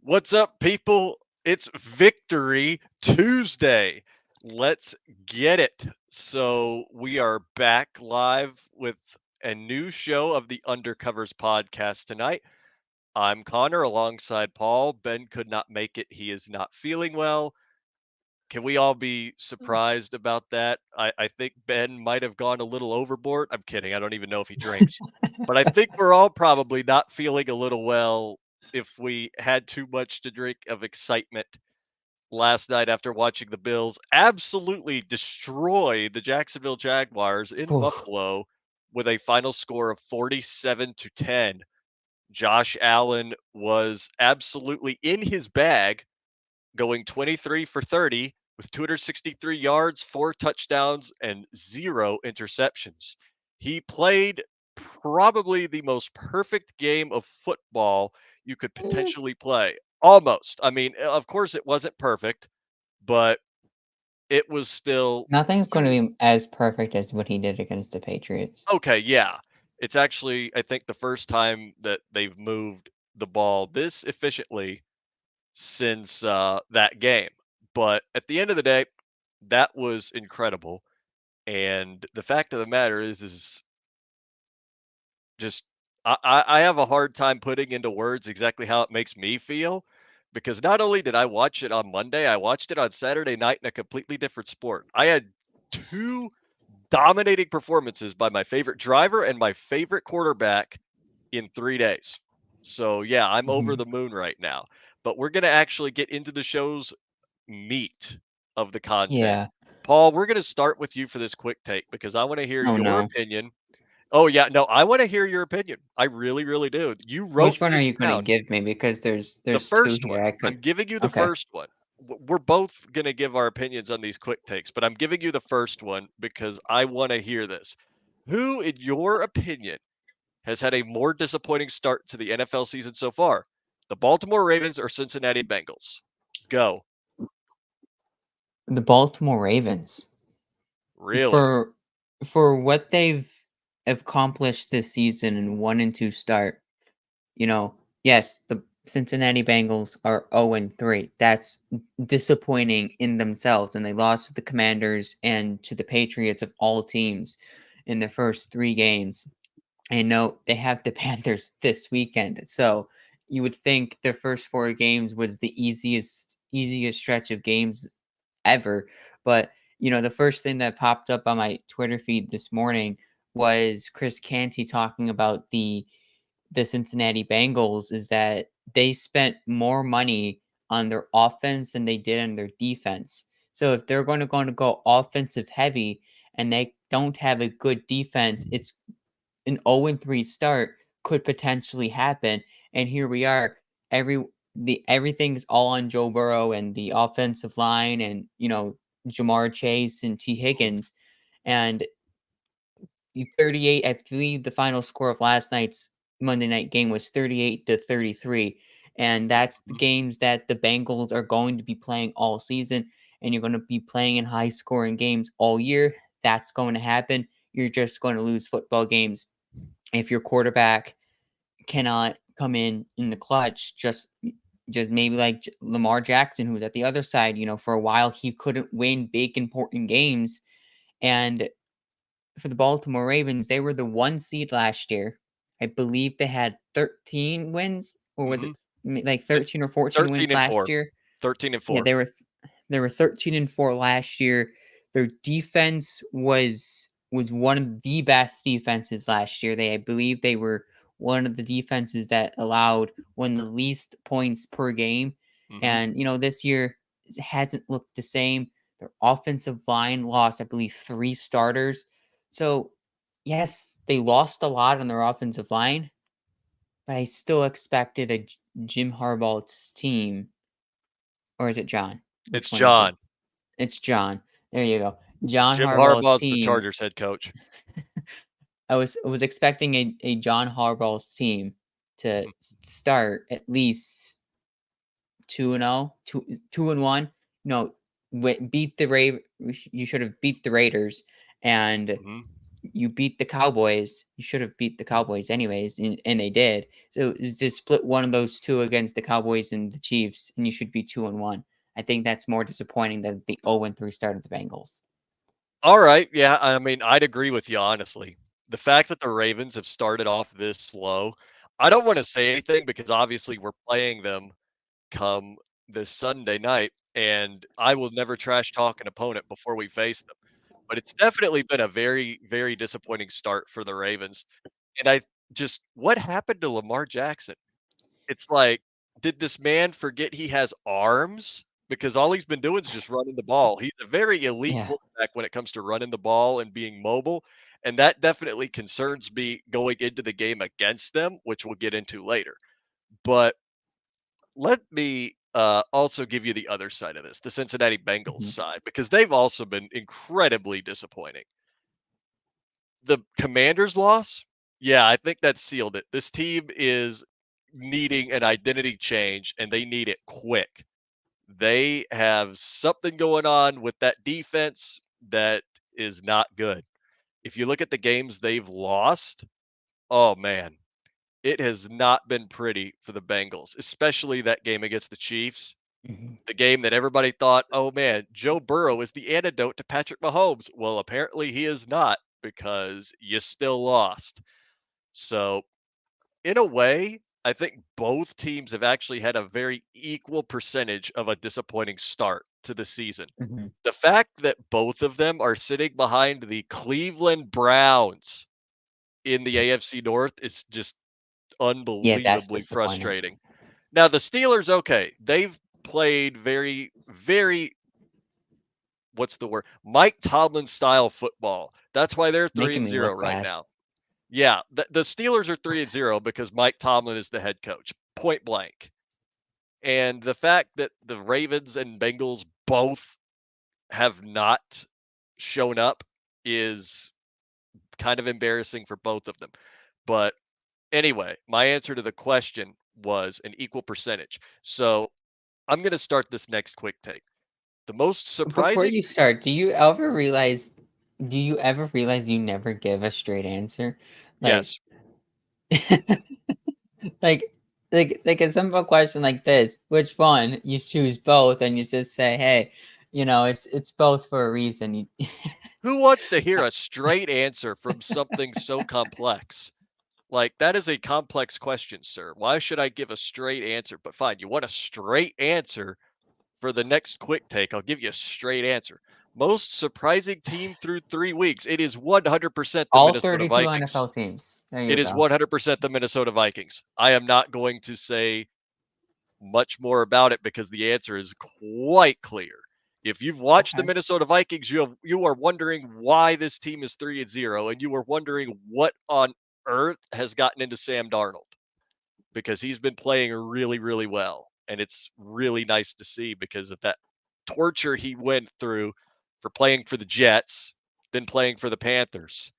What's up, people? It's Victory Tuesday. Let's get it. So, we are back live with a new show of the Undercovers podcast tonight. I'm Connor alongside Paul. Ben could not make it, he is not feeling well. Can we all be surprised about that? I think Ben might have gone a little overboard. I'm kidding. I don't even know if he drinks. But I think we're all probably not feeling a little well if we had too much to drink of excitement last night after watching the Bills absolutely destroy the Jacksonville Jaguars in Oof. Buffalo with a final score of 47-10. Josh Allen was absolutely in his bag, going 23 for 30 with 263 yards, 4 touchdowns, and 0 interceptions. He played probably the most perfect game of football you could Mm, potentially play. Almost. I mean, of course, it wasn't perfect, but it was still Nothing's going you. to be as perfect as what he did against the Patriots. Okay, yeah. It's actually, I think, the first time that they've moved the ball this efficiently since that game. But at the end of the day, that was incredible. And the fact of the matter is just I have a hard time putting into words exactly how it makes me feel because not only did I watch it on Monday, I watched it on Saturday night in a completely different sport. I had two dominating performances by my favorite driver and my favorite quarterback in 3 days. So yeah, I'm over Mhm. the moon right now. But we're gonna actually get into the show's meat of the content. Yeah. Paul, we're gonna start with you for this quick take because I want to hear Oh your no. opinion. Oh yeah, no, I want to hear your opinion. I really, really do. You wrote Which one are this you going to down. give me? Because The there's two first one. here. I I'm could. giving you the Okay. first one. We're both gonna give our opinions on these quick takes, but I'm giving you the first one because I want to hear this. Who, in your opinion, has had a more disappointing start to the NFL season so far? The Baltimore Ravens or Cincinnati Bengals? Go. The Baltimore Ravens Really? for what they've accomplished this season in 1-2 start. Yes, the Cincinnati Bengals are 0-3. That's disappointing in themselves, and they lost to the Commanders and to the Patriots of all teams in the first 3 games. I know they have the Panthers this weekend, so you would think their first 4 games was the easiest stretch of games ever. But the first thing that popped up on my Twitter feed this morning was Chris Canty talking about the Cincinnati Bengals is that they spent more money on their offense than they did on their defense. So if they're going to go offensive heavy and they don't have a good defense, it's an 0-3 start could potentially happen. And here we are. Everything's all on Joe Burrow and the offensive line and Jamar Chase and T. Higgins. And the 38, I believe the final score of last night's Monday night game was 38-33. And that's the Mhm. games that the Bengals are going to be playing all season. And you're going to be playing in high scoring games all year. That's going to happen. You're just going to lose football games if your quarterback cannot come in the clutch. Just maybe like Lamar Jackson, who's at the other side. For a while he couldn't win big important games. And for the Baltimore Ravens, they were the 1 seed last year. I believe they had 13 wins, or was it Mhm. like Th 13 or 14 13 wins and last 4. year? 13 and Yeah, 4. they were 13-4 last year. Their defense was one of the best defenses last year. I believe they were one of the defenses that allowed one of the least points per game. Mhm. And this year it hasn't looked the same. Their offensive line lost, I believe, 3 starters. So yes, they lost a lot on their offensive line, but I still expected a Jim Harbaugh's team, or is it John? It's Which one is it? John. It's John. There you go. John Jim Harbaugh's Harbaugh's the team. Chargers head coach. I was expecting a John Harbaugh's team to Mhm. start at least 2-0, 2-1. No, beat the Rav. You should have beat the Raiders, and Mhm. you beat the Cowboys. You should have beat the Cowboys anyways, and they did. So it's just split one of those two against the Cowboys and the Chiefs, and you should be 2-1. I think that's more disappointing than the 0-3 start of the Bengals. All right, yeah, I mean, I'd agree with you, honestly. The fact that the Ravens have started off this slow, I don't wanna say anything because obviously we're playing them come this Sunday night, and I will never trash talk an opponent before we face them. But it's definitely been a very, very disappointing start for the Ravens. And I just what happened to Lamar Jackson? It's like, did this man forget he has arms? Because all he's been doing is just running the ball. He's a very elite Yeah. quarterback when it comes to running the ball and being mobile, and that definitely concerns me going into the game against them, which we'll get into later. But let me, also give you the other side of this, the Cincinnati Bengals Mhm. side, because they've also been incredibly disappointing. The Commanders' loss? Yeah, I think that sealed it. This team is needing an identity change, and they need it quick. They have something going on with that defense that is not good. If you look at the games they've lost, oh man, it has not been pretty for the Bengals, especially that game against the Chiefs. Mhm. The game that everybody thought, "Oh, man, Joe Burrow is the antidote to Patrick Mahomes." Well, apparently he is not because you still lost. So, in a way, I think both teams have actually had a very equal percentage of a disappointing start to the season. Mhm. The fact that both of them are sitting behind the Cleveland Browns in the AFC North is just Yeah, that's unbelievably disappointing. frustrating. Now, the Steelers, okay, they've played very, very what's the word? Mike Tomlin style football. That's why they're 3 Making and me 0 look right bad. now. Yeah, the Steelers are 3 and 0 because Mike Tomlin is the head coach, point blank. And the fact that the Ravens and Bengals both have not shown up is kind of embarrassing for both of them. But anyway, my answer to the question was an equal percentage. So I'm going to start this next quick take. The most Before surprising you start, do you ever realize you never give a straight answer? Like yes. like like a simple question like this, which one? You choose both and you just say, "Hey, it's both for a reason." You Who wants to hear a straight answer from something so complex? Like, that is a complex question, sir. Why should I give a straight answer? But fine, you want a straight answer for the next quick take. I'll give you a straight answer. Most surprising team through 3 weeks. It is 100% the All Minnesota 32 Vikings. NFL teams. There you It is go. 100% the Minnesota Vikings. I am not going to say much more about it because the answer is quite clear. If you've watched the Okay. Minnesota Vikings, you are wondering why this team is 3 and 0 and you are wondering what on earth has gotten into Sam Darnold because he's been playing really really well and it's really nice to see because of that torture he went through for playing for the Jets, then playing for the Panthers.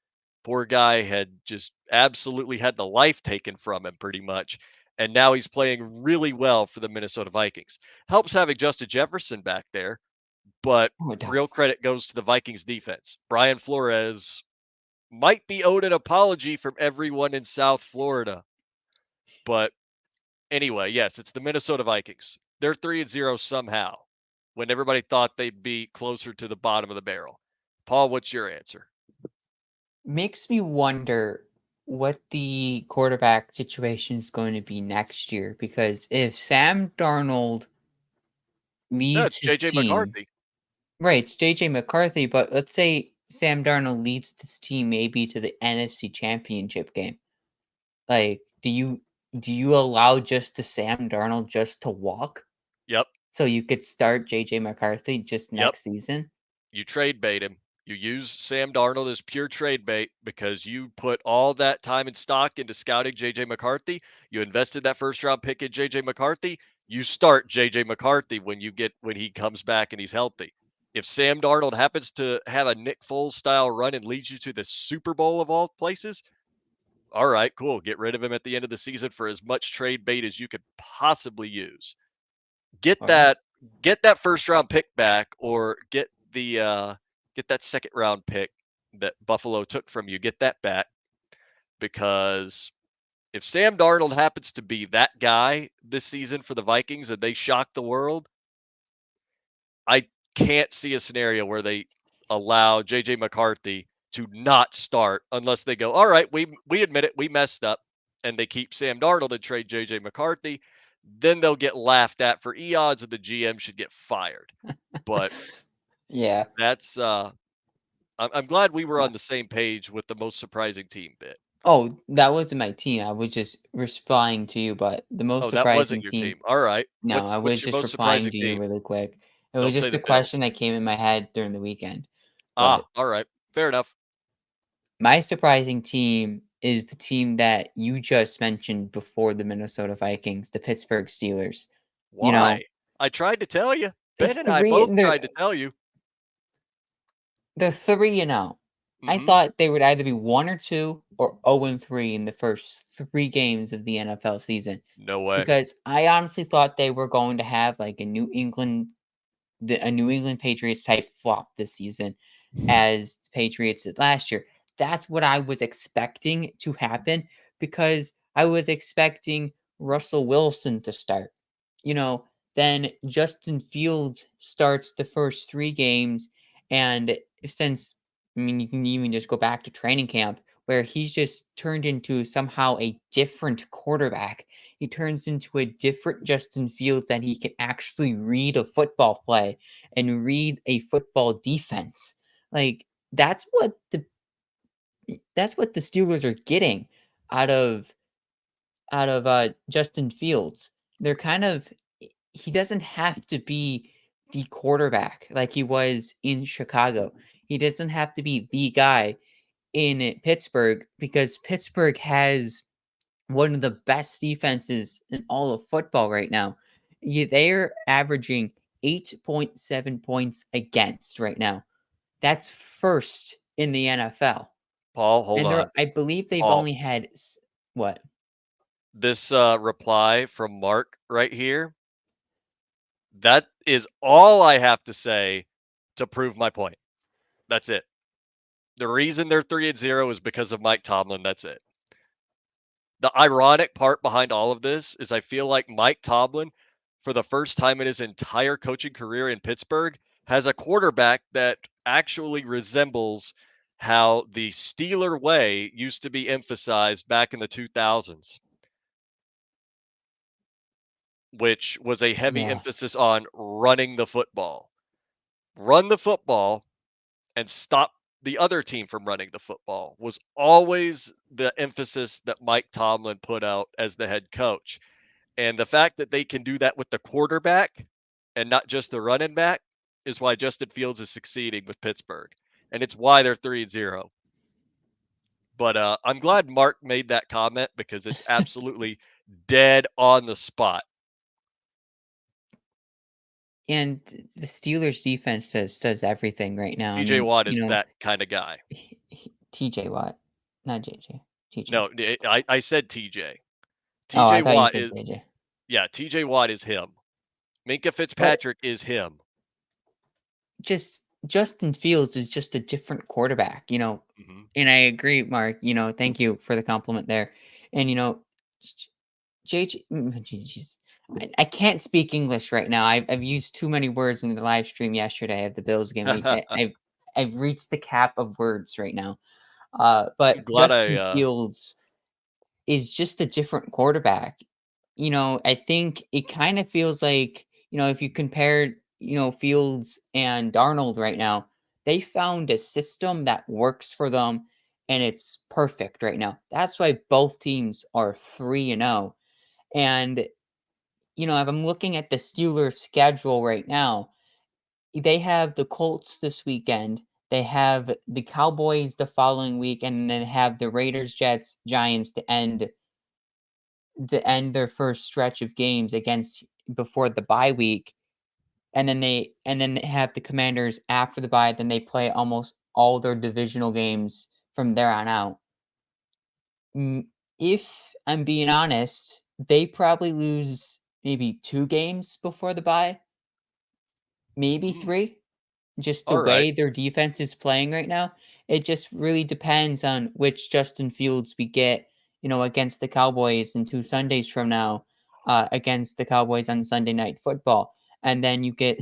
Poor guy had just absolutely had the life taken from him pretty much. And now he's playing really well for the Minnesota Vikings. Helps having Justin Jefferson back there, but Oh, it real does. credit goes to the Vikings defense. Brian Flores might be owed an apology from everyone in South Florida. But anyway, yes, it's the Minnesota Vikings. They're 3 and 0 somehow when everybody thought they'd be closer to the bottom of the barrel. Paul, what's your answer? Makes me wonder what the quarterback situation is going to be next year because if Sam Darnold No, leads it's his JJ team. McCarthy. Right, it's JJ McCarthy, but let's say Sam Darnold leads this team maybe to the NFC Championship game. Like, do you allow just the Sam Darnold just to walk Yep. so you could start JJ McCarthy just Yep. next season? You trade bait him. You use Sam Darnold as pure trade bait because you put all that time and stock into scouting JJ McCarthy. You invested that first round pick in JJ McCarthy. You start JJ McCarthy when he comes back and he's healthy. If Sam Darnold happens to have a Nick Foles style run and leads you to the Super Bowl of all places, all right, cool. Get rid of him at the end of the season for as much trade bait as you could possibly use. Get All right. that get that first round pick back or get that second round pick that Buffalo took from you, get that back because if Sam Darnold happens to be that guy this season for the Vikings and they shock the world, I can't see a scenario where they allow JJ McCarthy to not start unless they go, all right, we admit it, we messed up, and they keep Sam Darnold and trade JJ McCarthy. Then they'll get laughed at for eons, and the GM should get fired. But Yeah. that's I'm glad we were Uh, on the same page with the most surprising team bit. oh, that wasn't my team. I was just responding to you, but the most Oh, that wasn't surprising your team. team. All right. No, I What's was your just most replying surprising to you team? really quick. It was Don't say just the a question Bills. that came in my head during the weekend. But Ah, all right. Fair enough. my surprising team is the team that you just mentioned before the Minnesota Vikings, the Pittsburgh Steelers. You know, Why? I tried to tell you. the Ben and I three both they're tried to tell you. they're 3-0. I Mhm. thought they would either be 1 or 2 or 0-3 in the first 3 games of the NFL season No way. because I honestly thought they were going to have like a New England Patriots type flop this season as the Patriots did last year. That's what I was expecting to happen because I was expecting Russell Wilson to start. You know, then Justin Fields starts the first 3 games. And since, I mean, you can even just go back to training camp where he's just turned into somehow a different quarterback. He turns into a different Justin Fields that he can actually read a football play and read a football defense. Like that's what the Steelers are getting out of Justin Fields. They're kind of he doesn't have to be the quarterback like he was in Chicago. He doesn't have to be the guy in Pittsburgh because Pittsburgh has one of the best defenses in all of football right now. They're averaging 8.7 points against right now. That's first in the NFL. Paul, hold And on. I believe they've Paul, only had what? this reply from Mark right here, that is all I have to say to prove my point. That's it. The reason they're 3-0 is because of Mike Tomlin. That's it. The ironic part behind all of this is I feel like Mike Tomlin, for the first time in his entire coaching career in Pittsburgh, has a quarterback that actually resembles how the Steeler way used to be emphasized back in the 2000s, which was a heavy Yeah. emphasis on running the football. Run the football and stop the other team from running the football was always the emphasis that Mike Tomlin put out as the head coach. And the fact that they can do that with the quarterback and not just the running back is why Justin Fields is succeeding with Pittsburgh. And it's why they're 3-0. But I'm glad Mark made that comment because it's absolutely dead on the spot. And the Steelers defense does everything right now. I TJ mean, Watt is that kind of guy. TJ Watt, not JJ. TJ. No, I said TJ. Oh, I TJ thought you Watt said is, JJ. yeah, TJ Watt is him. Minka But Fitzpatrick is him. just Justin Fields is just a different quarterback, Mhm. and I agree, Mark, thank you for the compliment there. And, JJ, jeez, I can't speak English right now. I've used too many words in the live stream yesterday of the Bills game. I've reached the cap of words right now. I'm But glad I Justin Fields is just a different quarterback. I think it kind of feels like, if you compare, Fields and Darnold right now, they found a system that works for them and it's perfect right now. That's why both teams are 3-0. And, if I'm looking at the Steelers schedule right now, they have the Colts this weekend. They have the Cowboys the following week, and then have the Raiders, Jets, Giants to end their first stretch of games against before the bye week, and then they have the Commanders after the bye, then they play almost all their divisional games from there on out. If I'm being honest, they probably lose maybe 2 games before the bye, maybe mm, 3. just the All right. way their defense is playing right now, it just really depends on which Justin Fields we get, against the Cowboys in 2 Sundays from now, against the Cowboys on Sunday Night Football. And then you get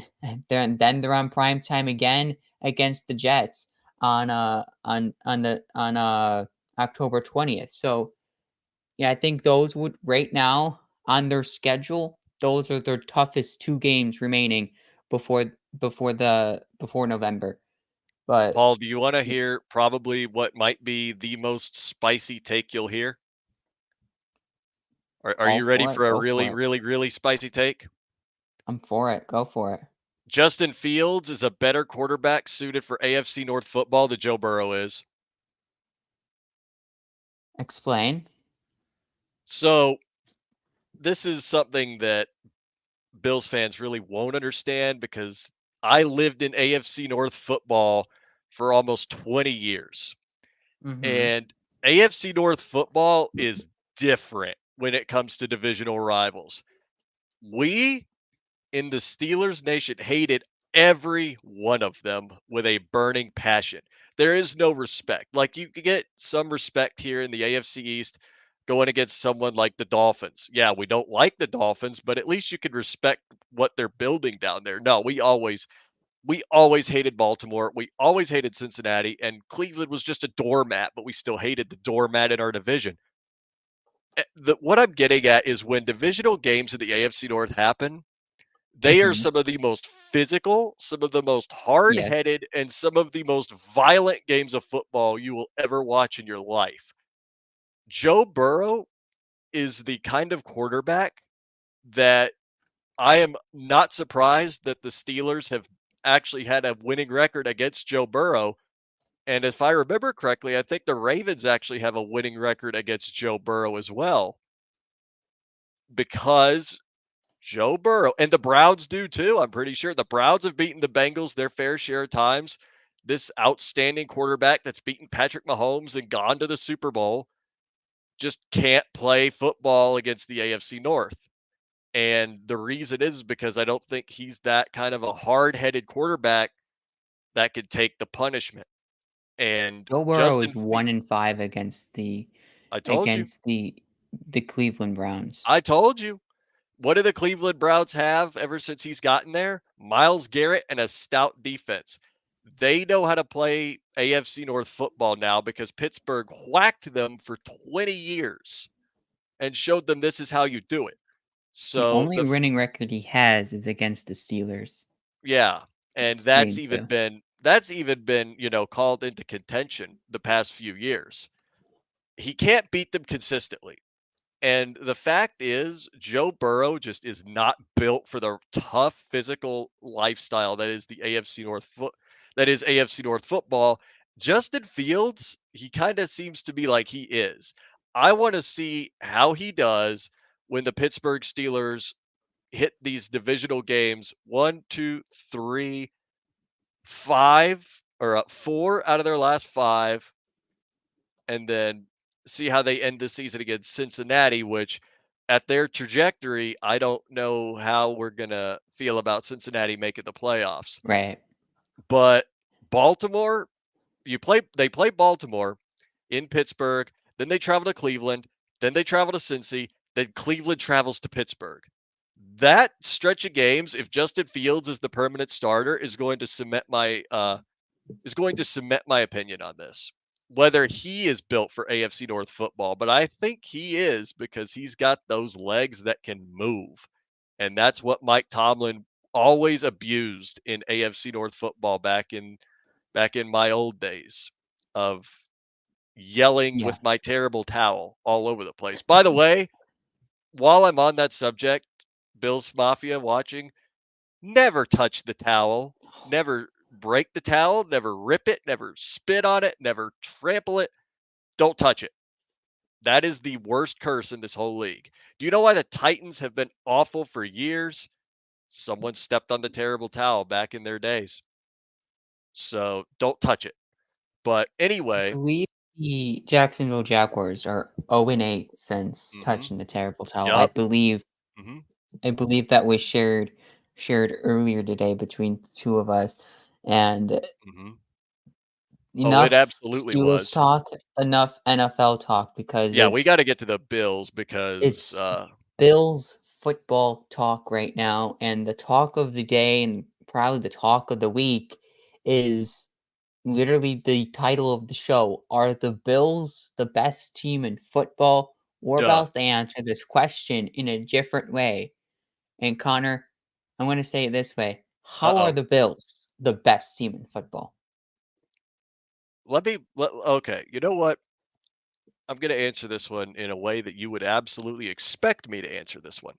then they're on prime time again against the Jets on October 20th. So, yeah, I think those would right now on their schedule, those are their toughest 2 games remaining before before November. But Paul, do you want to y hear probably what might be the most spicy take you'll hear? Are all you ready for it, for a go for really, it. really, really spicy take? I'm for it, go for it. Justin Fields is a better quarterback suited for AFC North football than Joe Burrow is. Explain. So this is something that Bills fans really won't understand because I lived in AFC North football for almost 20 years. Mhm. And AFC North football is different when it comes to divisional rivals. We in the Steelers nation hated every one of them with a burning passion. There is no respect. Like you could get some respect here in the AFC East going against someone like the Dolphins. Yeah, we don't like the Dolphins, but at least you can respect what they're building down there. No, we always hated Baltimore. We always hated Cincinnati, and Cleveland was just a doormat, but we still hated the doormat in our division. What I'm getting at is when divisional games in the AFC North happen, they are Mhm. some of the most physical, some of the most Yes. hard-headed, and some of the most violent games of football you will ever watch in your life. Joe Burrow is the kind of quarterback that I am not surprised that the Steelers have actually had a winning record against Joe Burrow. And if I remember correctly, I think the Ravens actually have a winning record against Joe Burrow as well because Joe Burrow and the Browns do too. I'm pretty sure the Browns have beaten the Bengals their fair share of times. This outstanding quarterback that's beaten Patrick Mahomes and gone to the Super Bowl just can't play football against the AFC North. And the reason is because I don't think he's that kind of a hard-headed quarterback that could take the punishment. And Joe Burrow Justin is Fe 1-5 against the I told you. against the the Cleveland Browns. I told you. What do the Cleveland Browns have ever since he's gotten there? Myles Garrett and a stout defense. They know how to play AFC North football now because Pittsburgh whacked them for 20 years and showed them this is how you do it. The So only winning record he has is against the Steelers. yeah, and It's 3-2. that's even been, called into contention the past few years. He can't beat them consistently. And the fact is, Joe Burrow just is not built for the tough physical lifestyle that is AFC North football. Justin Fields, he kind of seems to be like he is. I want to see how he does when the Pittsburgh Steelers hit these divisional games one, two, three, five, or four out of their last five, and then see how they end the season against Cincinnati, which at their trajectory, I don't know how we're gonna feel about Cincinnati making the playoffs. Right. But Baltimore, they play Baltimore in Pittsburgh, then they travel to Cleveland, then they travel to Cincy, then Cleveland travels to Pittsburgh. That stretch of games, if Justin Fields is the permanent starter, is going to cement my opinion on this. Whether he is built for AFC North football, but I think he is because he's got those legs that can move. And that's what Mike Tomlin always abused in AFC North football back in my old days of yelling Yeah. with my terrible towel all over the place. By the way, while I'm on that subject, Bills Mafia watching, never touch the towel. Never break the towel. Never rip it. Never spit on it. Never trample it. Don't touch it. That is the worst curse in this whole league. Do you know why the Titans have been awful for years? Someone stepped on the terrible towel back in their days. So don't touch it. But I anyway, believe the Jacksonville Jaguars are 0-8 since hmm touching the terrible towel. I yup. believe hmm I believe that was shared earlier today between the 2 of us. And Mhm. Oh, it enough absolutely Steelers was. talk, enough NFL talk because Yeah, we gotta get to the Bills because, it's Bills football talk right now, and the talk of the day and probably the talk of the week is literally the title of the show. Are the Bills the best team in football? We're duh. about to answer this question in a different way. And Connor, I'm going to say it this way. How are Uh-oh. the Bills the best team in football? Okay, you know what? I'm gonna answer this one in a way that you would absolutely expect me to answer this one.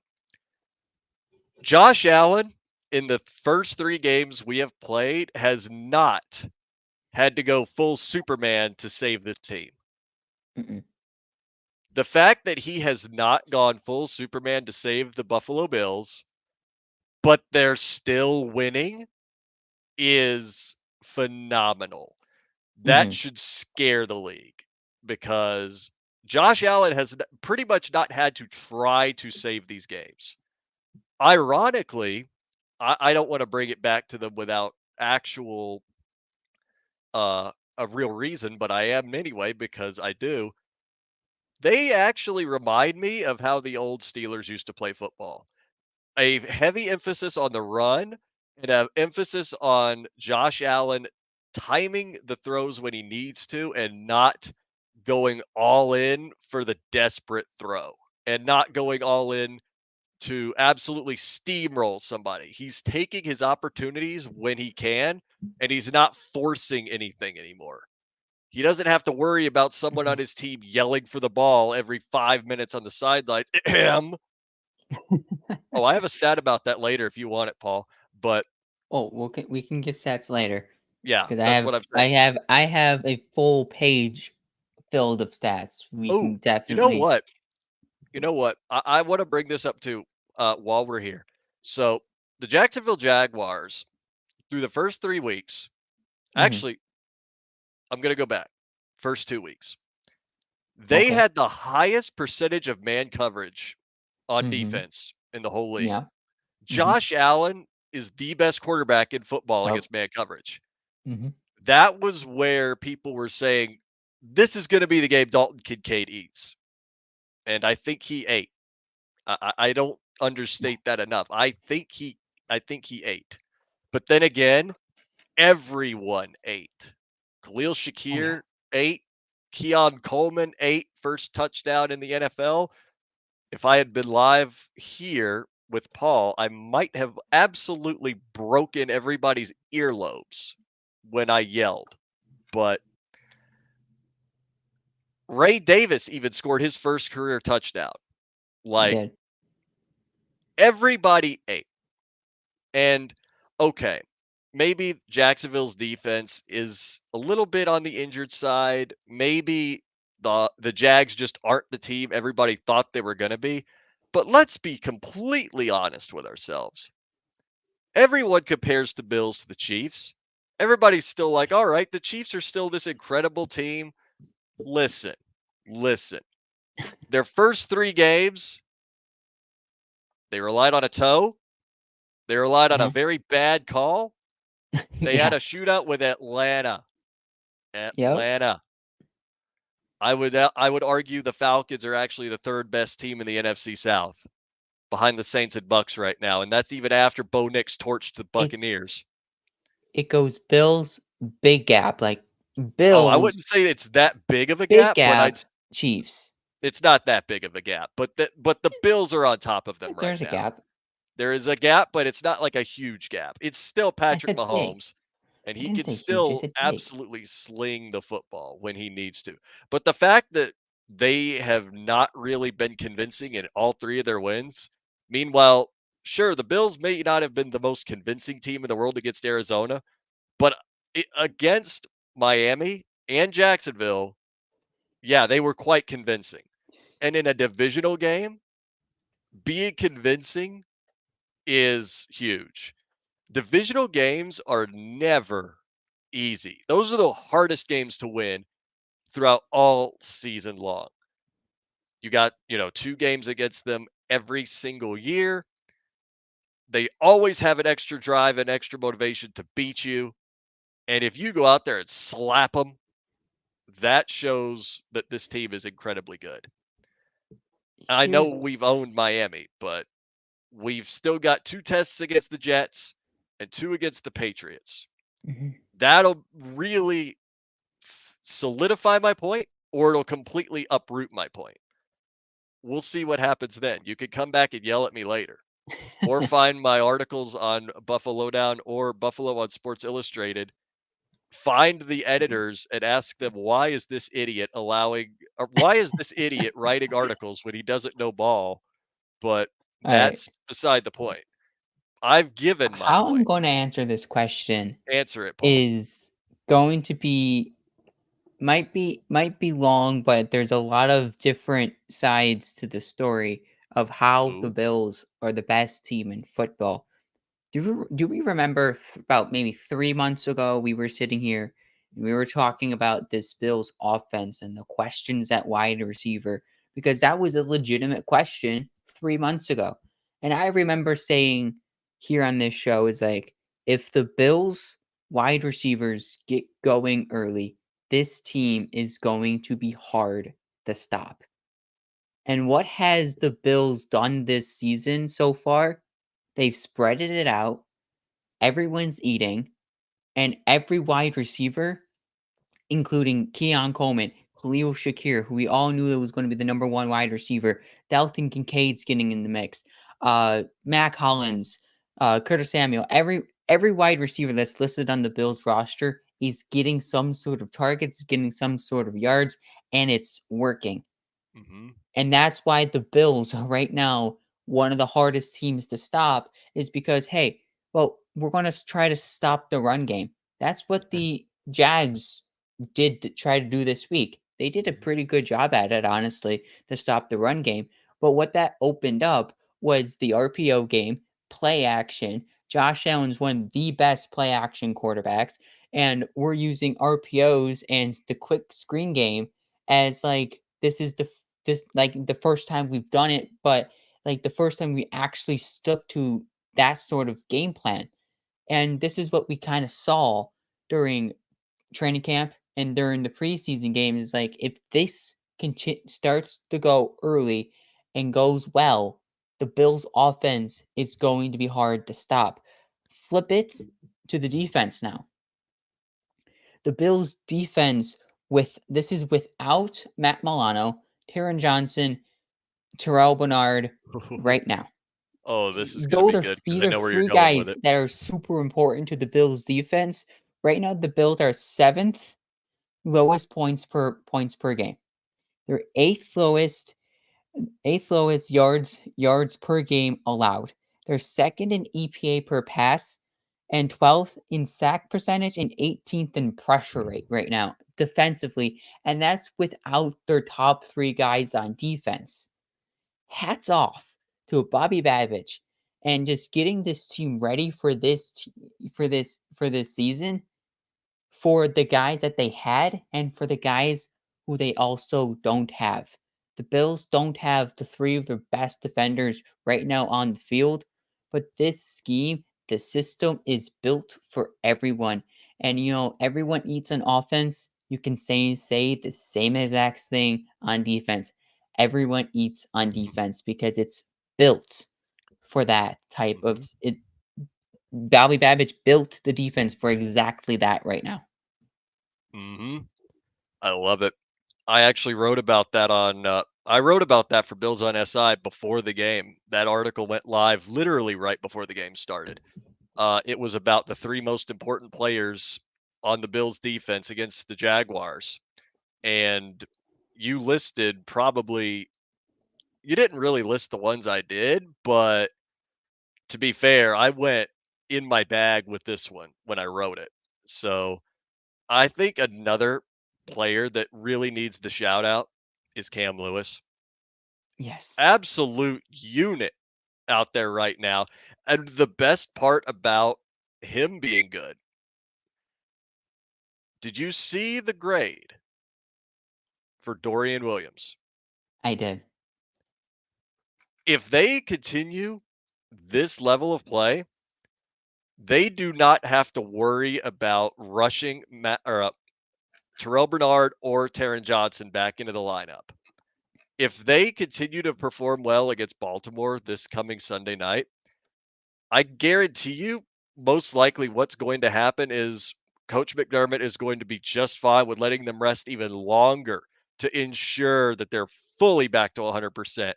Josh Allen, in the first 3 games we have played, has not had to go full Superman to save this team. Mm-mm. The fact that he has not gone full Superman to save the Buffalo Bills, but they're still winning is phenomenal. That Mm-hmm. should scare the league because Josh Allen has pretty much not had to try to save these games. Ironically, I don't want to bring it back to them without actual a real reason, but I am anyway because I do. They actually remind me of how the old Steelers used to play football. A heavy emphasis on the run and an emphasis on Josh Allen timing the throws when he needs to and not going all in for the desperate throw and not going all in to absolutely steamroll somebody. He's taking his opportunities when he can and he's not forcing anything anymore. He doesn't have to worry about someone Mm-hmm. on his team yelling for the ball every 5 minutes on the sidelines. Oh, I have a stat about that later if you want it, Paul. But Oh, we can get stats later yeah, because that's what I'm saying. I have a full page filled of stats. We Oh, can you know definitely. what? You know what? I want to bring this up too while we're here. So the Jacksonville Jaguars, through the first 3 weeks, Mhm. actually, I'm going to go back. First 2 weeks, they Okay. had the highest percentage of man coverage on Mhm. defense in the whole league. Yeah. Mhm. Josh Allen is the best quarterback in football Yep. against man coverage. Mhm. That was where people were saying, this is going to be the game Dalton Kincaid eats. And I think he ate. I don't understate that enough. I think he ate. But then again, everyone ate. Khalil Oh, yeah. Shakir ate. Keon Coleman ate first touchdown in the NFL. If I had been live here with Paul, I might have absolutely broken everybody's earlobes when I yelled. But Ray Davis even scored his first career touchdown. He Like, did. everybody ate. And okay, maybe Jacksonville's defense is a little bit on the injured side. Maybe the Jags just aren't the team everybody thought they were going to be. But let's be completely honest with ourselves. Everyone compares the Bills to the Chiefs. Everybody's still like, all right, the Chiefs are still this incredible team. Listen, listen. Their first 3 games, they relied on a toe. They relied on a Uh-huh. very bad call. They had Yeah. a shootout with Atlanta. Yep. Atlanta. I would argue the Falcons are actually the third best team in the NFC South behind the Saints and Bucks right now, and that's even after Bo Nix torched the It's Buccaneers. it goes Bills, big gap, like, Oh, I Bills, wouldn't say it's that big of a big gap, but gap, Chiefs. it's not that big of a gap. But the Bills are on top of them right There's a now. gap. There is a gap, but it's not like a huge gap. It's still I Patrick said big. Mahomes, and I he didn't can say huge, I still said big. absolutely sling the football when he needs to. But the fact that they have not really been convincing in all 3 of their wins, meanwhile, sure, the Bills may not have been the most convincing team in the world against Arizona, but against Miami and Jacksonville, yeah, they were quite convincing. And in a divisional game, being convincing is huge. Divisional games are never easy. Those are the hardest games to win throughout all season long. You got, 2 games against them every single year. They always have an extra drive and extra motivation to beat you. And if you go out there and slap them, that shows that this team is incredibly good. I know Here's we've owned Miami, but we've still got 2 tests against the Jets and 2 against the Patriots. Mhm. That'll really solidify my point, or it'll completely uproot my point. We'll see what happens then. You could come back and yell at me later, or find my articles on Buffalo Down or Buffalo on Sports Illustrated. Find the editors and ask them, why is this idiot allowing, or why is this idiot writing articles when he doesn't know ball? But Alright. that's beside the point. I've given my How I'm point. gonna answer this question Answer it, Paul. is going to be might be long, but there's a lot of different sides to the story of how the Ooh. Bills are the best team in football. Do we remember about maybe 3 months ago, we were sitting here and we were talking about this Bills offense and the questions at wide receiver because that was a legitimate question 3 months ago. And I remember saying here on this show is like, if the Bills wide receivers get going early, this team is going to be hard to stop. And what has the Bills done this season so far? They've spreaded it out. Everyone's eating, and every wide receiver, including Keon Coleman, Khalil Shakir, who we all knew that was going to be the number one wide receiver, Dalton Kincaid's getting in the mix, Mac Hollins, Curtis Samuel, every wide receiver that's listed on the Bills roster is getting some sort of targets, getting some sort of yards, and it's working. Mhm. And that's why the Bills are right now one of the hardest teams to stop is because, hey, well, we're going to try to stop the run game. That's what the Jags did to try to do this week. They did a Mhm. pretty good job at it, honestly, to stop the run game. But what that opened up was the RPO game, play action. Josh Allen's one of the best play action quarterbacks. And we're using RPOs and the quick screen game as like this is this like the first time we've done it, but like the first time we actually stuck to that sort of game plan. And this is what we kind of saw during training camp and during the preseason game is like if this starts to go early and goes well, the Bills offense is going to be hard to stop. Flip it to the defense now. The Bills defense with this is without Matt Milano, Taron Johnson, Terrell Bernard right now. Oh, this is gonna Those be are good because these I are know where you're 3 going with guys it. that are super important to the Bills defense. Right now, the Bills are 7th lowest points per game. They're 8th lowest yards per game allowed. They're 2nd in EPA per pass and 12th in sack percentage and 18th in pressure rate right now defensively, and that's without their top 3 guys on defense. Hats off to Bobby Babich and just getting this team ready for this season for the guys that they had and for the guys who they also don't have. The Bills don't have the 3 of their best defenders right now on the field, but this scheme, the system is built for everyone. And everyone eats on offense. You can say the same exact thing on defense. Everyone eats on Mhm. defense because it's built for that type of Mhm. it. Bobby Babbage built the defense for exactly that right now. Mhm. I love it. I actually wrote about that on, I wrote about that for Bills on SI before the game. That article went live literally right before the game started. It was about the 3 most important players on the Bills defense against the Jaguars, and you listed probably, you didn't really list the ones I did, but to be fair, I went in my bag with this one when I wrote it. So, I think another player that really needs the shout out is Cam Lewis. Yes, Absolute unit out there right now. And the best part about him being good, did you see the grade for Dorian Williams? I did. If they continue this level of play, They do not have to worry about rushing Terrell Bernard or Taron Johnson back into the lineup. If they continue to perform well against Baltimore this coming Sunday night, I guarantee you, most likely what's going to happen is Coach McDermott is going to be just fine with letting them rest even longer to ensure that they're fully back to 100%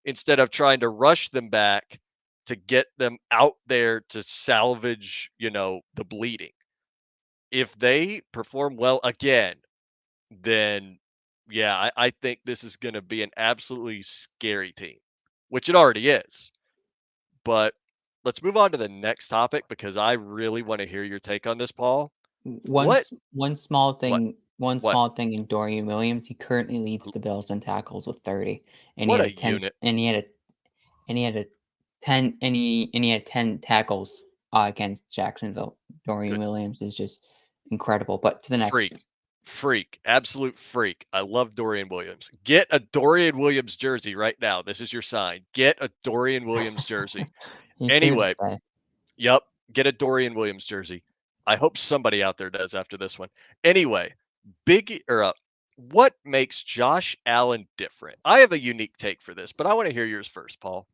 instead of trying to rush them back to get them out there to salvage, the bleeding. If they perform well again, then yeah, I think this is going to be an absolutely scary team, which it already is. But let's move on to the next topic because I really want to hear your take on this, Paul. What One small what thing one what small thing in Dorian Williams, he currently leads the Bills in tackles with 30, and he what had a a 10 unit. and he had a 10 and he had 10 tackles, against Jacksonville. Dorian Good Williams is just incredible, but to the next. freak. Freak. Absolute freak. I love Dorian Williams. Get a Dorian Williams jersey right now. This is your sign. Get a Dorian Williams jersey. He's here to Anyway, stay. yep, get a Dorian Williams jersey. I hope somebody out there does after this one. Anyway, what makes Josh Allen different? I have a unique take for this, but I want to hear yours first, Paul.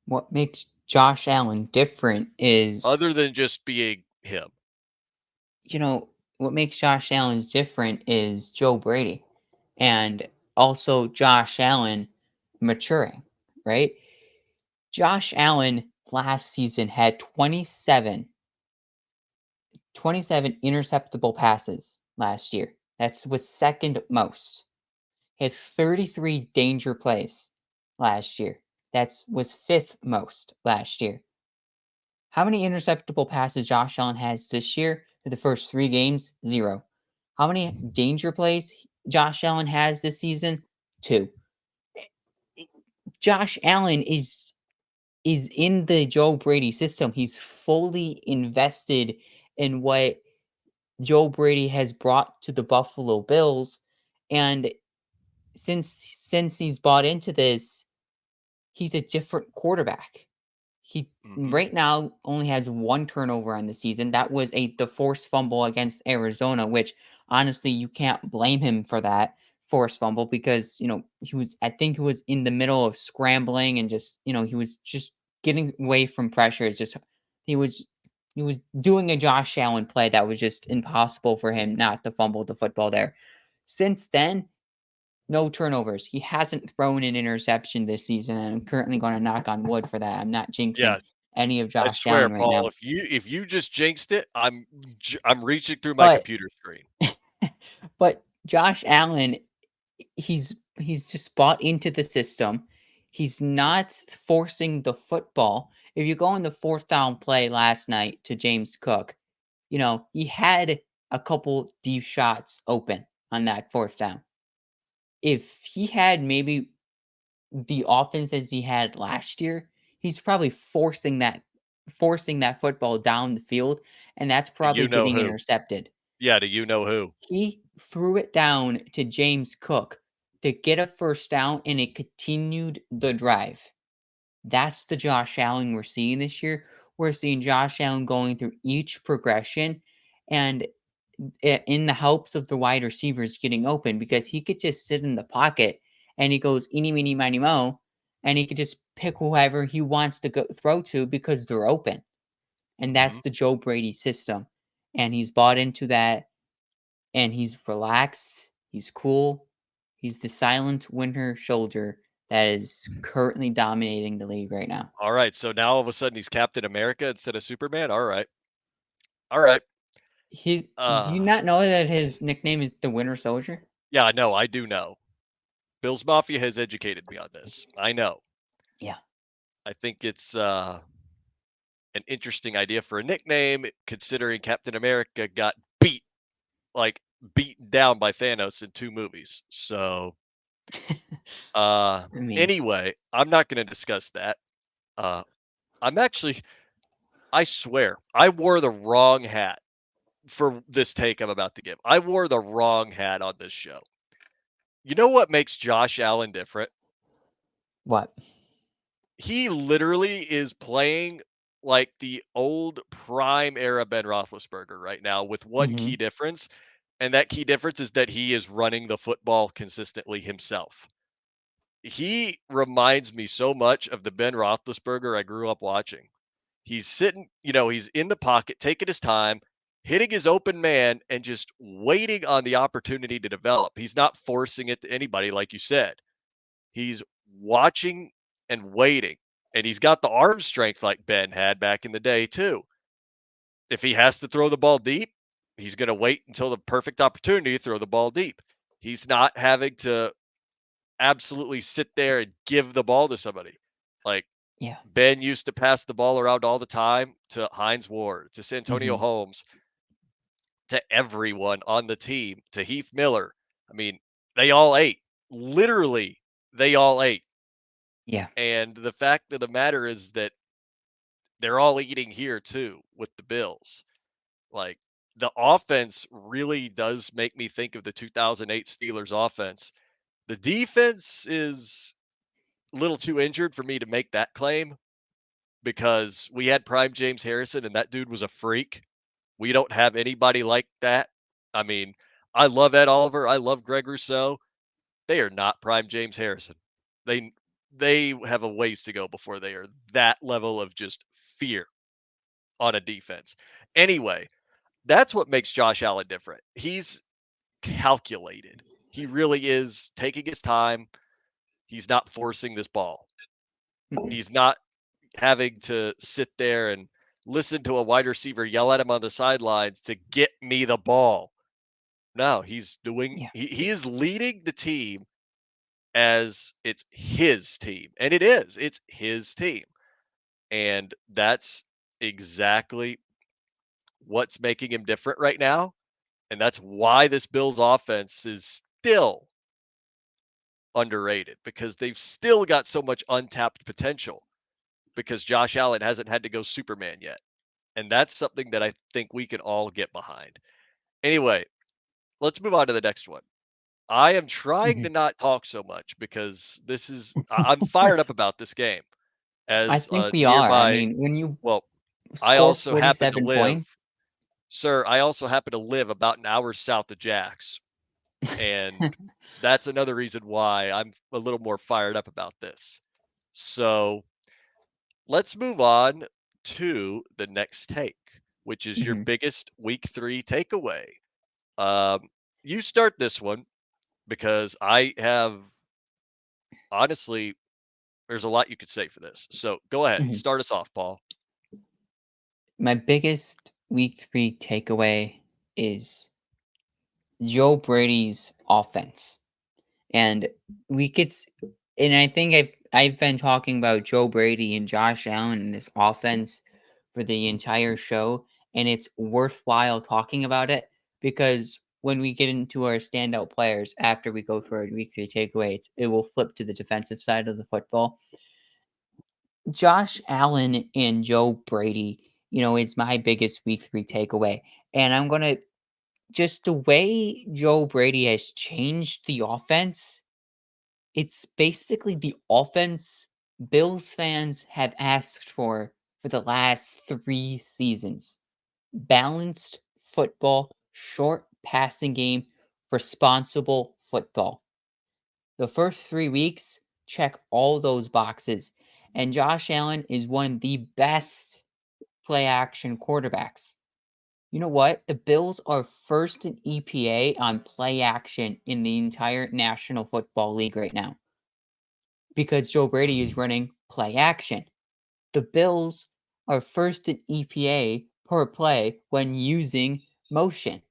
What makes Josh Allen different Other is, than just being him. you know, what makes Josh Allen different is Joe Brady, and also Josh Allen maturing, right? Josh Allen last season had 27 interceptable passes last year. That's was second most. He had 33 danger plays last year. That's was fifth most last year. How many interceptable passes Josh Allen has this year for the first 3 games? Zero. How many danger plays Josh Allen has this season? Two. Josh Allen is in the Joe Brady system. He's fully invested in what Joe Brady has brought to the Buffalo Bills, and since he's bought into this, he's a different quarterback. He Mhm. right now only has one turnover on the season. That was the forced fumble against Arizona, which honestly you can't blame him for that forced fumble because he was I think he was in the middle of scrambling and just he was just getting away from pressure. It's just he was he was doing a Josh Allen play that was just impossible for him not to fumble the football there. Since then, no turnovers. He hasn't thrown an interception this season, and I'm currently going to knock on wood for that. I'm not Yeah, jinxing any of I Josh swear, Allen right Paul, now. if you just jinxed it, I'm reaching through my But computer screen. but Josh Allen, he's just bought into the system. He's not forcing the football. If you go on the fourth down play last night to James Cook, he had a couple deep shots open on that fourth down. If he had maybe the offense as he had last year, he's probably forcing that football down the field, and that's Do probably you know getting who? intercepted. Yeah, do you know who? He threw it down to James Cook to get a first down, and it continued the drive. That's the Josh Allen we're seeing this year. We're seeing Josh Allen going through each progression and in the helps of the wide receivers getting open because he could just sit in the pocket and he goes eeny, meeny, miny, mo, and he could just pick whoever he wants to go throw to because they're open. And that's Mhm. the Joe Brady system. And he's bought into that and he's relaxed. He's cool. He's the silent winter soldier that is currently dominating the league right now. Alright, so now all of a sudden he's Captain America instead of Superman? Alright. Alright. Do you Uh, not know that his nickname is the Winter Soldier? yeah, no, I do know. Bill's Mafia has educated me on this. I know. Yeah. I think it's, an interesting idea for a nickname considering Captain America got like, beaten down by Thanos in 2 movies. So, I mean, anyway, I'm not gonna discuss that. Uh, I'm actually I swear, I wore the wrong hat for this take I'm about to give. I wore the wrong hat on this show. You know what makes Josh Allen different? what? He literally is playing like the old prime era Ben Roethlisberger right now with one key Mhm. difference, and that key difference is that he is running the football consistently himself. He reminds me so much of the Ben Roethlisberger I grew up watching. He's sitting, he's in the pocket, taking his time, hitting his open man, and just waiting on the opportunity to develop. He's not forcing it to anybody, like you said. He's watching and waiting, and he's got the arm strength like Ben had back in the day, too. If he has to throw the ball deep, he's going to wait until the perfect opportunity to throw the ball deep. He's not having to absolutely sit there and give the ball to somebody. Like Yeah. Ben used to pass the ball around all the time to Hines Ward, to Santonio Mhm. Holmes, to everyone on the team, to Heath Miller. I mean, they all ate. Literally, they all ate. Yeah. And the fact of the matter is that they're all eating here too with the Bills. Like the offense really does make me think of the 2008 Steelers offense. The defense is a little too injured for me to make that claim because we had prime James Harrison and that dude was a freak. We don't have anybody like that. I mean, I love Ed Oliver, I love Greg Rousseau. They are not prime James Harrison. They they have a ways to go before they are that level of just fear on a defense. Anyway, that's what makes Josh Allen different. He's calculated. He really is taking his time. He's not forcing this ball. Mm-mm. He's not having to sit there and listen to a wide receiver yell at him on the sidelines to get me the ball. No, Yeah. he is leading the team as it's his team. And it's his team. And that's exactly what's making him different right now. And that's why this Bills offense is still underrated because they've still got so much untapped potential because Josh Allen hasn't had to go Superman yet. And that's something that I think we can all get behind. Anyway, let's move on to the next one. I am trying Mhm. to not talk so much because I'm fired up about this game I as think a we are. I nearby mean, when you well, I score also happen to 47 live points. sir, I also happen to live about an hour south of Jax, and that's another reason why I'm a little more fired up about this. So, let's move on to the next take, which is your Mhm. biggest week 3 takeaway. Um, you start this one because I have honestly, there's a lot you could say for this. So go ahead, Mhm. start us off, Paul. My biggest week 3 takeaway is Joe Brady's offense. And we could s and I think I've been talking about Joe Brady and Josh Allen and this offense for the entire show, and it's worthwhile talking about it because when we get into our standout players after we go through our week 3 takeaways, it will flip to the defensive side of the football. Josh Allen and Joe Brady, is my biggest week 3 takeaway, and I'm gonna just the way Joe Brady has changed the offense, it's basically the offense Bills fans have asked for the last 3 seasons. Balanced football, short passing game, responsible football. The first 3 weeks check all those boxes, and Josh Allen is one of the best play action quarterbacks. You know what? The Bills are first in EPA on play action in the entire National Football League right now because Joe Brady is running play action. The Bills are first in EPA per play when using motion,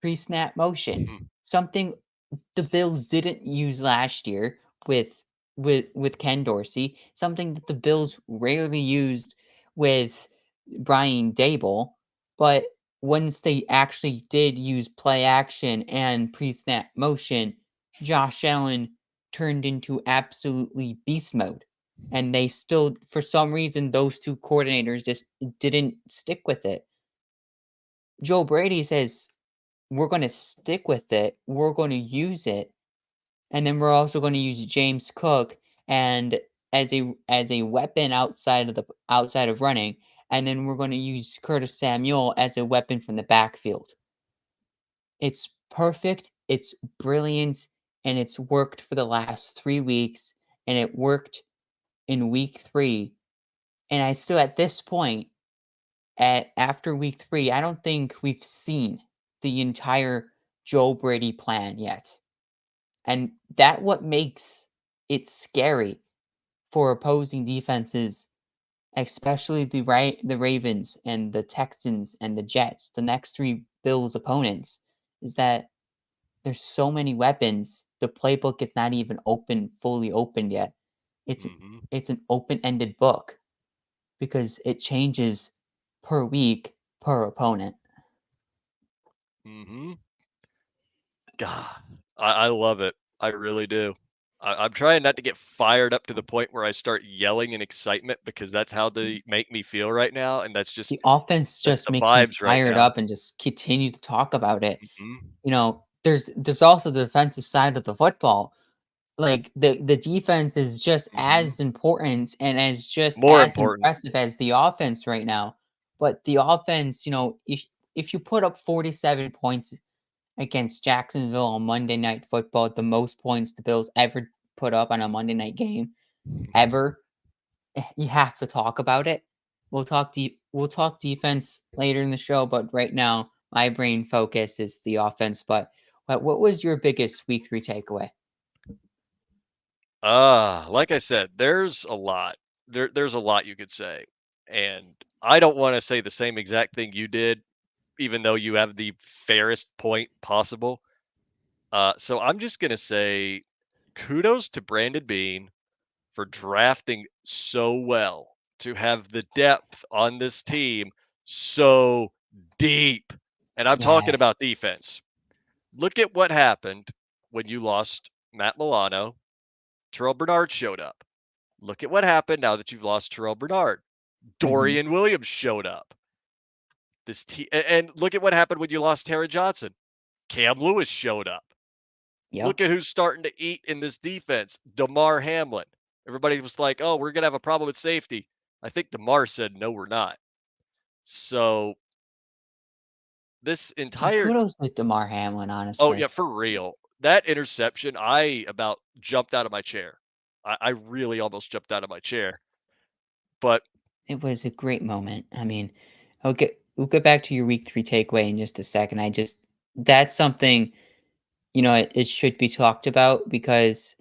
pre snap motion, something the Bills didn't use last year with Ken Dorsey, something that the Bills rarely used with Brian Dable, but once they actually did use play action and pre-snap motion, Josh Allen turned into absolutely beast mode. And they still, for some reason, those two coordinators just didn't stick with it. Joe Brady says, we're going to stick with it. We're going to use it, and then we're also going to use James Cook and as a weapon outside of running, and then we're going to use Curtis Samuel as a weapon from the backfield. It's perfect, it's brilliant, and it's worked for the last 3 weeks, and it worked in week 3. And I still at this point, at after week 3, I don't think we've seen the entire Joe Brady plan yet. And that what makes it scary for opposing defenses, especially the Ravens and the Texans and the Jets, the next 3 Bills opponents, is that there's so many weapons. The playbook is not even fully opened yet. It's Mhm. it's an open-ended book because it changes per week per opponent. Mhm. God, I love it. I really do. I'm trying not to get fired up to the point where I start yelling in excitement because that's how they make me feel right now, and The offense that's just the makes me vibes right fired now. up and just continue to talk about it. Mhm. There's also the defensive side of the football. Like the defense is just Mhm. as important and just More as important. impressive as the offense right now. But the offense, if you put up 47 points against Jacksonville on Monday Night Football, the most points the Bills ever put up on a Monday night game ever, you have to talk about it. We'll talk defense later in the show, but right now my brain focus is the offense. But what was your biggest week 3 takeaway? Like I said, there's a lot. There's a lot you could say, and I don't wanna say the same exact thing you did, even though you have the fairest point possible. So I'm just gonna say kudos to Brandon Bean for drafting so well, to have the depth on this team so deep, and I'm talking Yes. about defense. Look at what happened when you lost Matt Milano. Terrell Bernard showed up. Look at what happened now that you've lost Terrell Bernard. Mhm. Dorian Williams showed up. And look at what happened when you lost Tara Johnson. Cam Lewis showed up. Yep. Look at who's starting to eat in this defense. Damar Hamlin. Everybody was like, "Oh, we're gonna have a problem with safety." I think Damar said, "No, we're not." So this entire Kudos to Damar Hamlin, oh yeah, honestly. for real. That interception, I about jumped out of my chair. I really almost jumped out of my chair. But It was a great moment. I mean, we'll get back to your week 3 takeaway in just a second. That's something, it should be talked about because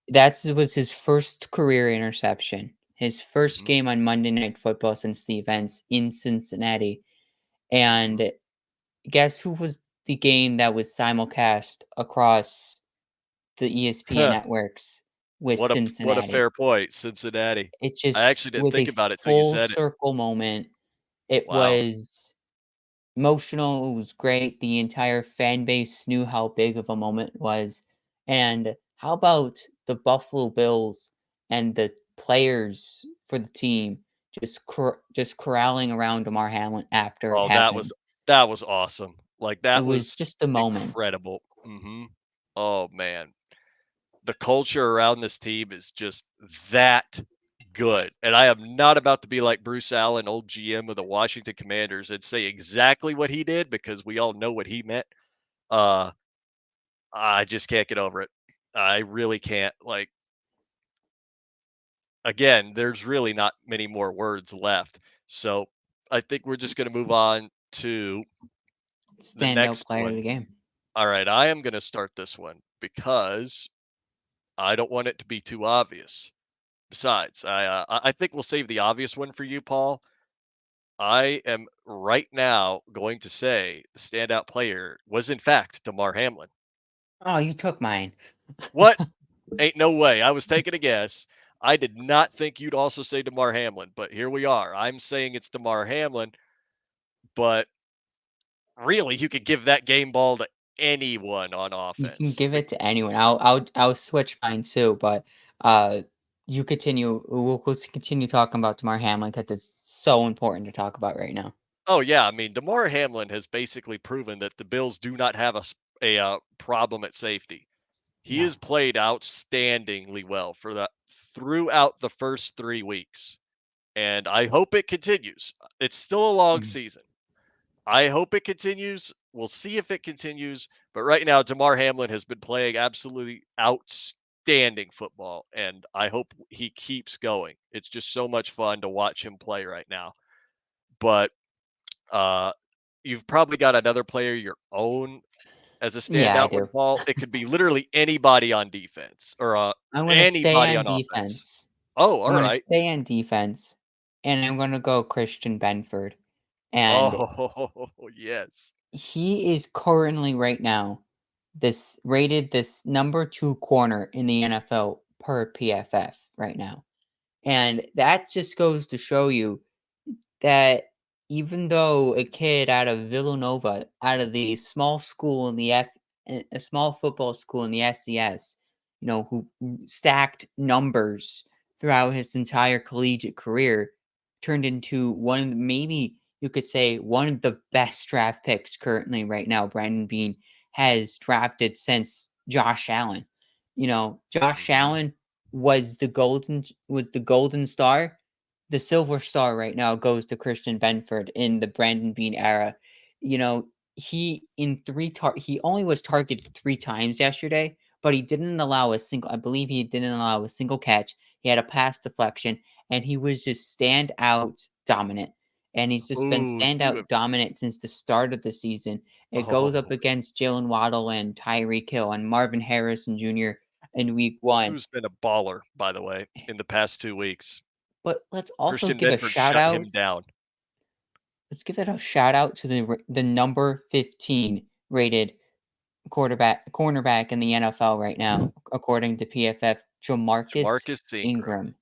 that was his first career interception. His first mhm, game on Monday Night Football since the events in Cincinnati. mhm. And guess who was the game that was simulcast across the ESPN networks with What a Cincinnati? fair point, Cincinnati. It I just actually didn't was a think about it till you full said it. circle moment. It Wow. was emotional, it was great, the entire fan base knew how big of a moment it was, and how about the Buffalo Bills and the players for the team just corralling around Damar Hamlin after it Oh, happened? that was awesome. Like, It that was was just the moment. incredible. Mhm. Oh, man. The culture around this team is just that good, and I am not about to be like Bruce Allen, old GM of the Washington Commanders, and say exactly what he did because we all know what he meant. Uh, I just can't get over it. I really can't. Like, again, there's really not many more words left. So, I think we're just gonna move on to the Standout next player of one. the game. Alright, I am gonna start this one because I don't want it to be too obvious. Besides, I think we'll save the obvious one for you, Paul. I am right now going to say the standout player was in fact Damar Hamlin. Oh, you took mine. What? Ain't no way. I was taking a guess. I did not think you'd also say Damar Hamlin, but here we are. I'm saying it's Damar Hamlin, but really you could give that game ball to anyone on You can offense. give it to anyone. I'll switch mine too, but uh, you continue. We'll continue talking about Damar Hamlin because it's so important to talk about right now. Oh yeah, I mean, Damar Hamlin has basically proven that the Bills do not have a problem at safety. He No, has played outstandingly well for the throughout the first 3 weeks. and I hope it continues. It's still a long Mhm. season. I hope it continues. We'll see if it continues. But right now, Damar Hamlin has been playing absolutely outstanding football, and I hope he keeps going. It's just so much fun to watch him play right now. But uh, you've probably got another player your own as a Yeah, I standout do. one, Paul. It could be literally anybody on defense or I'm gonna stay anybody on on offense. defense. Oh, all I'm gonna right. stay on defense, and I'm gonna go Christian Benford. And Oh, yes. he is currently right now this number 2 corner in the NFL per PFF right now. And that just goes to show you that even though a kid out of Villanova, out of the small school in the a small football school in the FCS, who stacked numbers throughout his entire collegiate career, turned into maybe you could say one of the best draft picks currently right now. Brandon Bean has drafted since Josh Allen. Josh Mhm. Allen was the golden star. The silver star right now goes to Christian Benford in the Brandon Bean era. He only was targeted 3 times yesterday, but he didn't allow a single. I believe he didn't allow a single catch. He had a pass deflection, and he was just standout dominant. And he's just been Ooh, you have standout dominant since the start of the season. It goes up oh, against Jalen Waddle and Tyreek Hill and Marvin Harrison Jr. in week one. who's been a baller, by the way, in the past 2 weeks. But let's also Christian give a Benford shout shut out. him down. Let's give it a shout out to the number 15 rated cornerback in the NFL right now, according to PFF, Jamarcus Jamarcus Ingram. Ingram.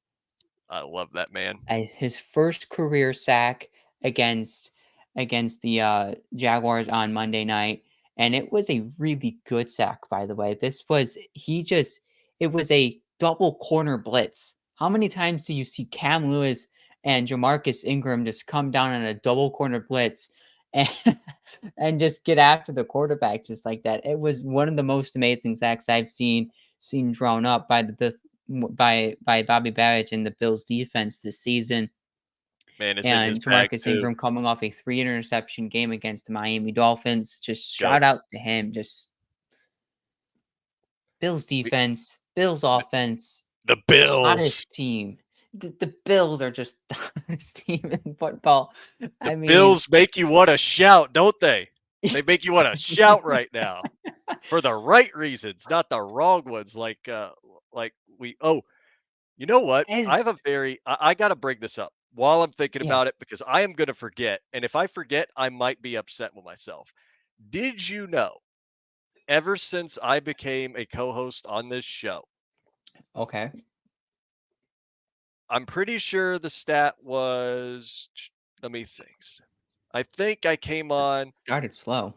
I love that man. His first career sack against the Jaguars on Monday night, and it was a really good sack, by the way. It was a double corner blitz. How many times do you see Cam Lewis and Jamarcus Ingram just come down on a double corner blitz and and just get after the quarterback just like that? It was one of the most amazing sacks I've seen drawn up by by Bobby Babbitt and the Bills defense this season. Man, it's in his And bag Jamarcus too. Ingram coming off a 3 interception game against the Miami Dolphins. Just Yep. shout out to him. Just Bills We defense, Bills the offense, the Bills. hottest team. The Bills are just the hottest team in football. The I mean, Bills make you wanna shout, don't they? They make you wanna shout right now for the right reasons, not the wrong ones like we oh, you know what? I as have a very I gotta bring this up while I'm thinking yeah, about it because I am gonna forget, and if I forget, I might be upset with myself. Did you know, ever since I became a co-host on this show, okay. I'm pretty sure the stat was let me think. I think I came on Started slow.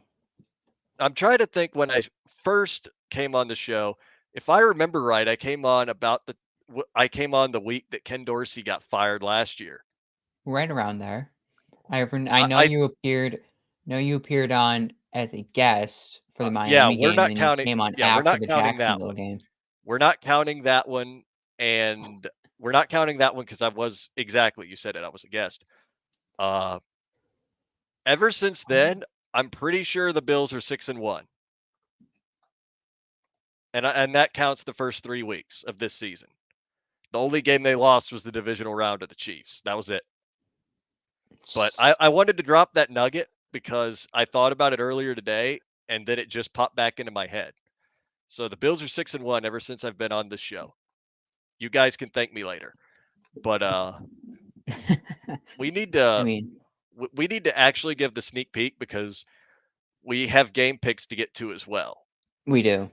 I'm trying to think when I first came on the show. If I remember right, I came on the week that Ken Dorsey got fired last year. Right around there. I I, know I you appeared on as a guest for the yeah, Miami game, and then you came on we're after not the counting that Jacksonville one. game. We're not counting that one, and we're not counting that one because I was exactly you said it. I was a guest. Uh, ever since Oh, then, I'm pretty sure the Bills are 6-1, and that counts the first 3 weeks of this season. The only game they lost was the divisional round of the Chiefs. That was it. But I it's wanted to drop that nugget because I thought about it earlier today, and then it just popped back into my head. So the Bills are 6-1 ever since I've been on this show. You guys can thank me later. But we need I to mean, we need to actually give the sneak peek because we have game picks to get to as well. we do. We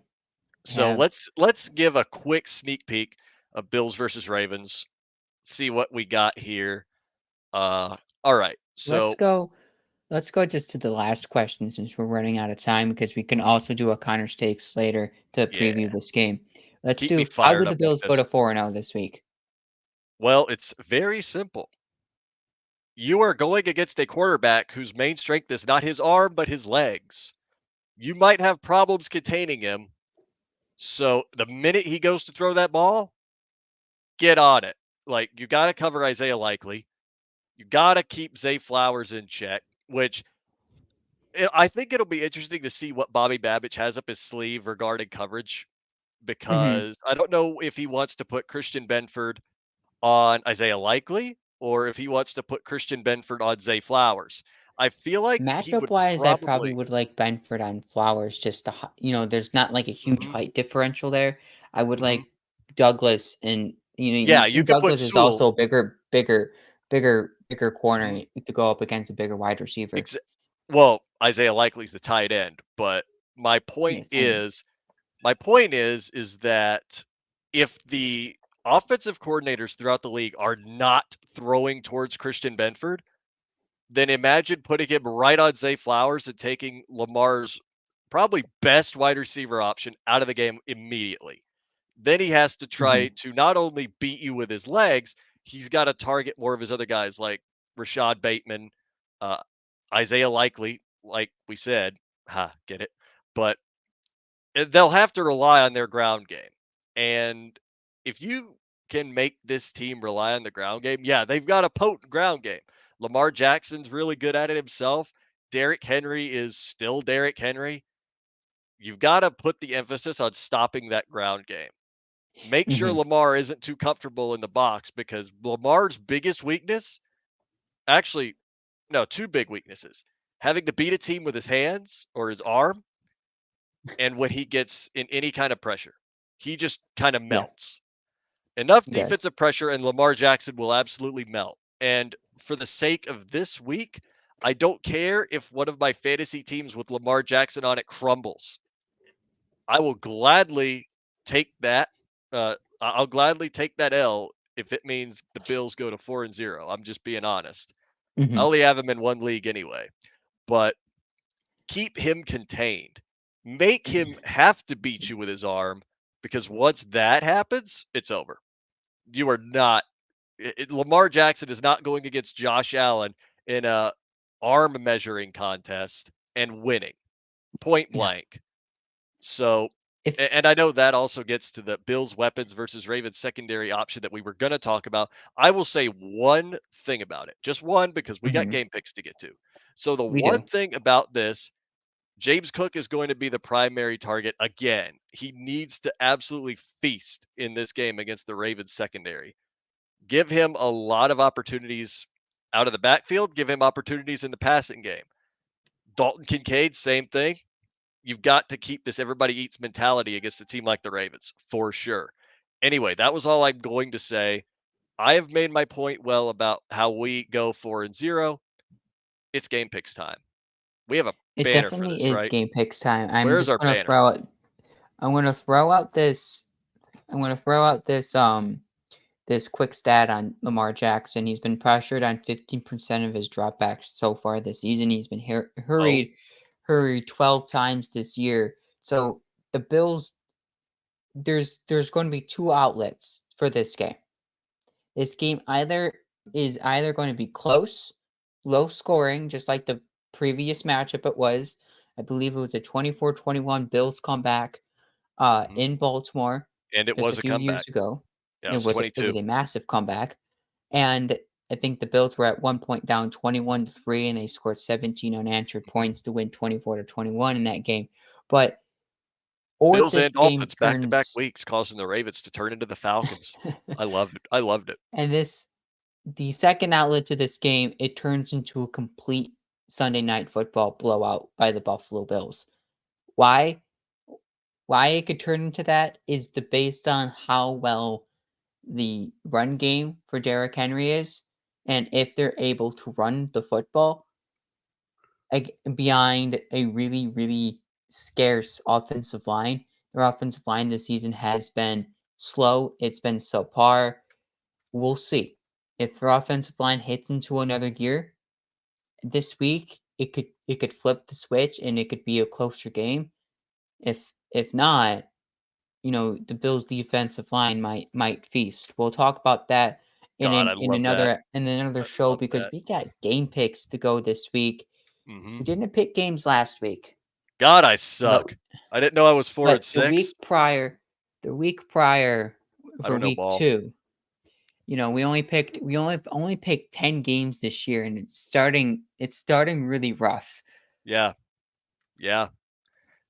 So have let's give a quick sneak peek of Bills versus Ravens. See what we got here. All right. let's So go let's go just to the last question since we're running out of time because we can also do a Connor Stakes later to preview yeah, this game. Let's keep me do how fired would the up like Bills go this. to 4-0 this week? Well, it's very simple. You are going against a quarterback whose main strength is not his arm, but his legs. You might have problems containing him. So the minute he goes to throw that ball, get on it. Like you got to cover Isaiah Likely. You got to keep Zay Flowers in check, which I think it'll be interesting to see what Bobby Babbage has up his sleeve regarding coverage Mhm. because I don't know if he wants to put Christian Benford on Isaiah Likely or if he wants to put Christian Benford on Zay Flowers. I feel like he Matchup would wise, I probably probably. would like Benford on Flowers just to, there's not like a huge Mhm, height differential there. I would mhm. like Douglas and Yeah, you and could put Douglas is Sewell. also a bigger corner Mhm, to go up against a bigger wide receiver. exa well, Isaiah Likely's the tight end, but my point Yeah, same. is my point is that if the offensive coordinators throughout the league are not throwing towards Christian Benford, then imagine putting him right on Zay Flowers and taking Lamar's probably best wide receiver option out of the game immediately. Then he has to try Mhm. to not only beat you with his legs, he's got to target more of his other guys like Rashad Bateman, uh, Isaiah Likely, like we said. Ha, get it? But they'll have to rely on their ground game. And if you can make this team rely on the ground game, yeah, they've got a potent ground game. Lamar Jackson's really good at it himself. Derrick Henry is still Derrick Henry. You've got to put the emphasis on stopping that ground game. Make sure Mhm. Lamar isn't too comfortable in the box because Lamar's biggest weakness, actually, no, two big weaknesses. Having to beat a team with his hands or his arm, and when he gets in any kind of pressure, he just kind of Yeah, melts. Enough he does. defensive pressure, and Lamar Jackson will absolutely melt. And for the sake of this week, I don't care if one of my fantasy teams with Lamar Jackson on it crumbles. I will gladly take that. I'll gladly take that L if it means the Bills go to 4-0. I'm just being honest. I Mhm. only have him in one league anyway, but keep him contained. Make him have to beat you with his arm because once that happens, it's over. You are not Lamar Jackson is not going against Josh Allen in a arm measuring contest and winning point Yeah. blank. So, and If I know that also gets to the Bills weapons versus Ravens secondary option that we were going to talk about. I will say one thing about it, just one, because we got Mhm. game picks to get to. So, the We one do. thing about this, James Cook is going to be the primary target again. He needs to absolutely feast in this game against the Ravens secondary. Give him a lot of opportunities out of the backfield, give him opportunities in the passing game. Dalton Kincaid, same thing. You've got to keep this everybody eats mentality against a team like the Ravens for sure. Anyway, that was all I'm going to say. I have made my point well about how we go 4-0. It's game picks time. We have a It banner for definitely this, is right? game picks time. Where's our banner? I'm gonna throw out this I'm gonna throw out this quick stat on Lamar Jackson. He's been pressured on 15% of his dropbacks so far this season. He's been Oh, hurried 12 times this year. So the Bills, there's going to be two outlets for this game. This game either going to be close, low scoring, just like the previous matchup it was. I believe it was a 24-21 Bills comeback mhm. in Baltimore And it just a was a few years comeback. ago. Yeah, it was It was 22. a massive comeback, and I think the Bills were at one point down 21-3, and they scored 17 unanswered Mhm. points to win 24-21 in that game. But or Bills this and game Dolphins back-to-back turns, weeks causing the Ravens to turn into the Falcons. I loved it. I loved it. and this the second outlet to this game, it turns into a complete Sunday night football blowout by the Buffalo Bills. Why? Why it could turn into that is based on how well the run game for Derrick Henry is, and if they're able to run the football behind a really, really scarce offensive line. Their offensive line this season has been slow. It's been subpar. We'll see. If their offensive line hits into another gear this week, it could flip the switch and it could be a closer game. If not, the Bills' defensive line might feast. We'll talk about that God, I love that. in another I show love because that. we got game picks to go this week. We Mhm. didn't pick games last week, God, I but suck. I didn't know I was 4 and but 6. the week prior I for don't know week ball. 2, we only picked 10 games this year, and it's starting really rough. Yeah, yeah.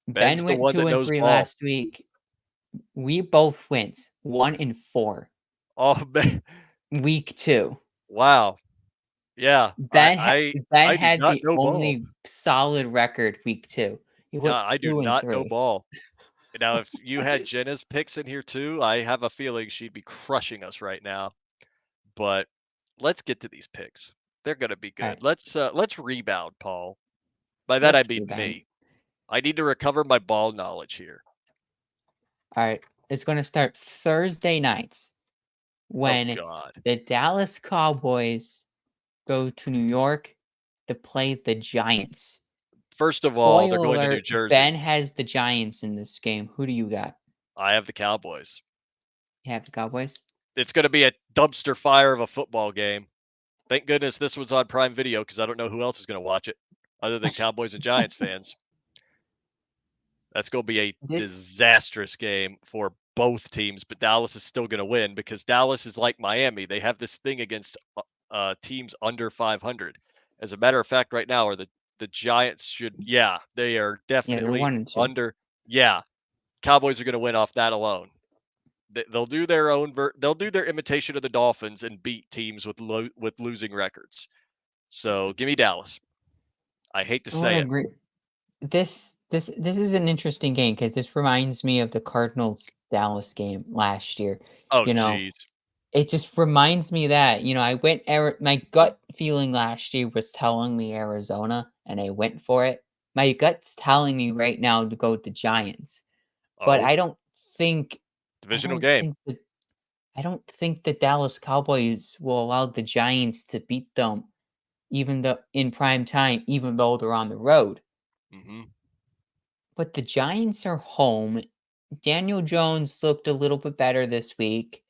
Ben's Ben the went one 2 that and knows 3 ball. last week. We both wins. 1 and 4. Oh, man. Week 2. Wow. Yeah, Ben ha Ben I do had not the know ball. only solid record week 2. He went Yeah, I do 2 and not know 3. ball. Now, if you had Jenna's picks in here too, I have a feeling she'd be crushing us right now. But let's get to these picks. They're gonna be good. Alright, Let's rebound, Paul. By that I let's mean rebound. me. I need to recover my ball knowledge here. Alright, it's gonna start Thursday nights Oh when God. the Dallas Cowboys go to New York to play the Giants. First of all, they're Spoiler going to New alert, Ben Jersey. has the Giants in this game. Who do you got? I have the Cowboys. You have the Cowboys? It's gonna be a dumpster fire of a football game. Thank goodness this one's on Prime Video because I don't know who else is gonna watch it other than Cowboys and Giants fans. That's going to be a This disastrous game for both teams, but Dallas is still going to win because Dallas is like Miami. They have this thing against teams under 500. As a matter of fact, right now, are the Giants should, yeah, they are Yeah, they're definitely 1 and 2. under. Yeah, Cowboys are going to win off that alone. They'll do their own. They'll do their imitation of the Dolphins and beat teams with with losing records. So give me Dallas. I hate to I wanna say it. agree. This is an interesting game because this reminds me of the Cardinals-Dallas game last year, Oh, you know? geez. It just reminds me that, I went my gut feeling last year was telling me Arizona, and I went for it. My gut's telling me right now to go with the Giants, but Oh, think I divisional don't game. think that I don't think the Dallas Cowboys will allow the Giants to beat them even though in prime time, even though they're on the road. Hmm. But the Giants are home. Daniel Jones looked a little bit better this week.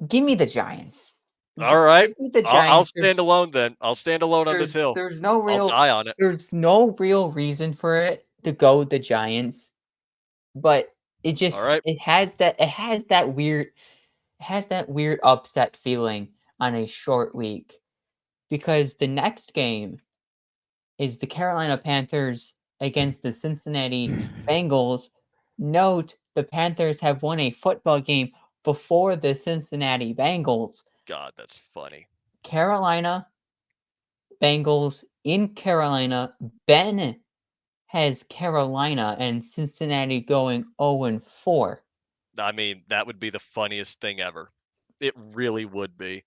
Give me the Giants. All Just right. give me the I'll Giants. stand alone then. I'll stand alone on this hill. There's no I'll real die on it. there's no real reason for it to go with the Giants, but All right. it has that weird upset feeling on a short week because the next game is the Carolina Panthers against the Cincinnati Bengals. Note the Panthers have won a football game before the Cincinnati Bengals. God, that's funny. Carolina Bengals in Carolina. Ben has Carolina and Cincinnati going 0 and 4. I mean, that would be the funniest thing ever. It really would be.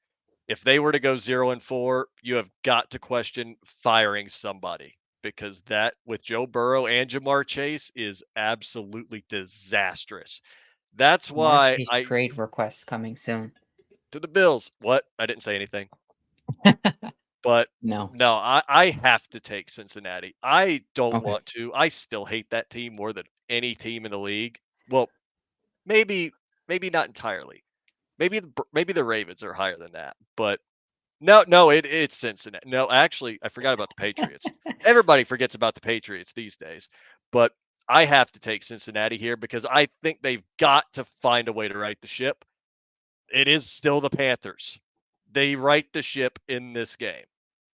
If they were to go 0 and 4, you have got to question firing somebody because that with Joe Burrow and Jamar Chase is absolutely disastrous. That's why Marchese I trade request coming soon. to the Bills. What? I didn't say anything. But No. no, I have to take Cincinnati. I don't Okay. want to. I still hate that team more than any team in the league. Well, maybe maybe not entirely. Maybe the Ravens are higher than that. But no, it's Cincinnati. No, actually, I forgot about the Patriots. Everybody forgets about the Patriots these days. But I have to take Cincinnati here because I think they've got to find a way to right the ship. It is still the Panthers. They right the ship in this game.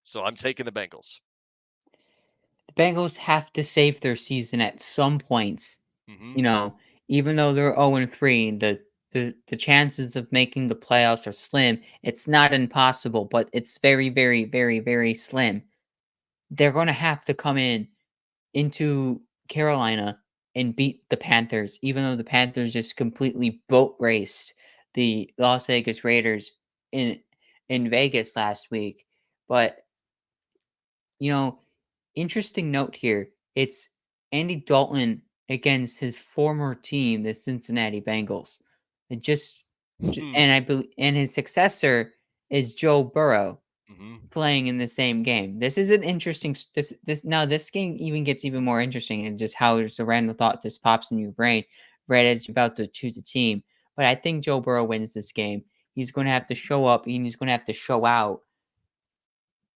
So I'm taking the Bengals. The Bengals have to save their season at some points. Mhm. You know, even though they're 0 and 3, the chances of making the playoffs are slim. It's not impossible, but it's very, very, very, very slim. They're gonna have to come into Carolina and beat the Panthers, even though the Panthers just completely boat raced the Las Vegas Raiders in in Vegas last week. But you know, interesting note here. It's Andy Dalton against his former team, the Cincinnati Bengals. It just Hmm. and I believe and his successor is Joe Burrow Mhm. playing in the same game. This is an interesting this game even gets even more interesting and just how just a random thought just pops in your brain right as you're about to choose a team. But I think Joe Burrow wins this game. He's going to have to show up and he's going to have to show out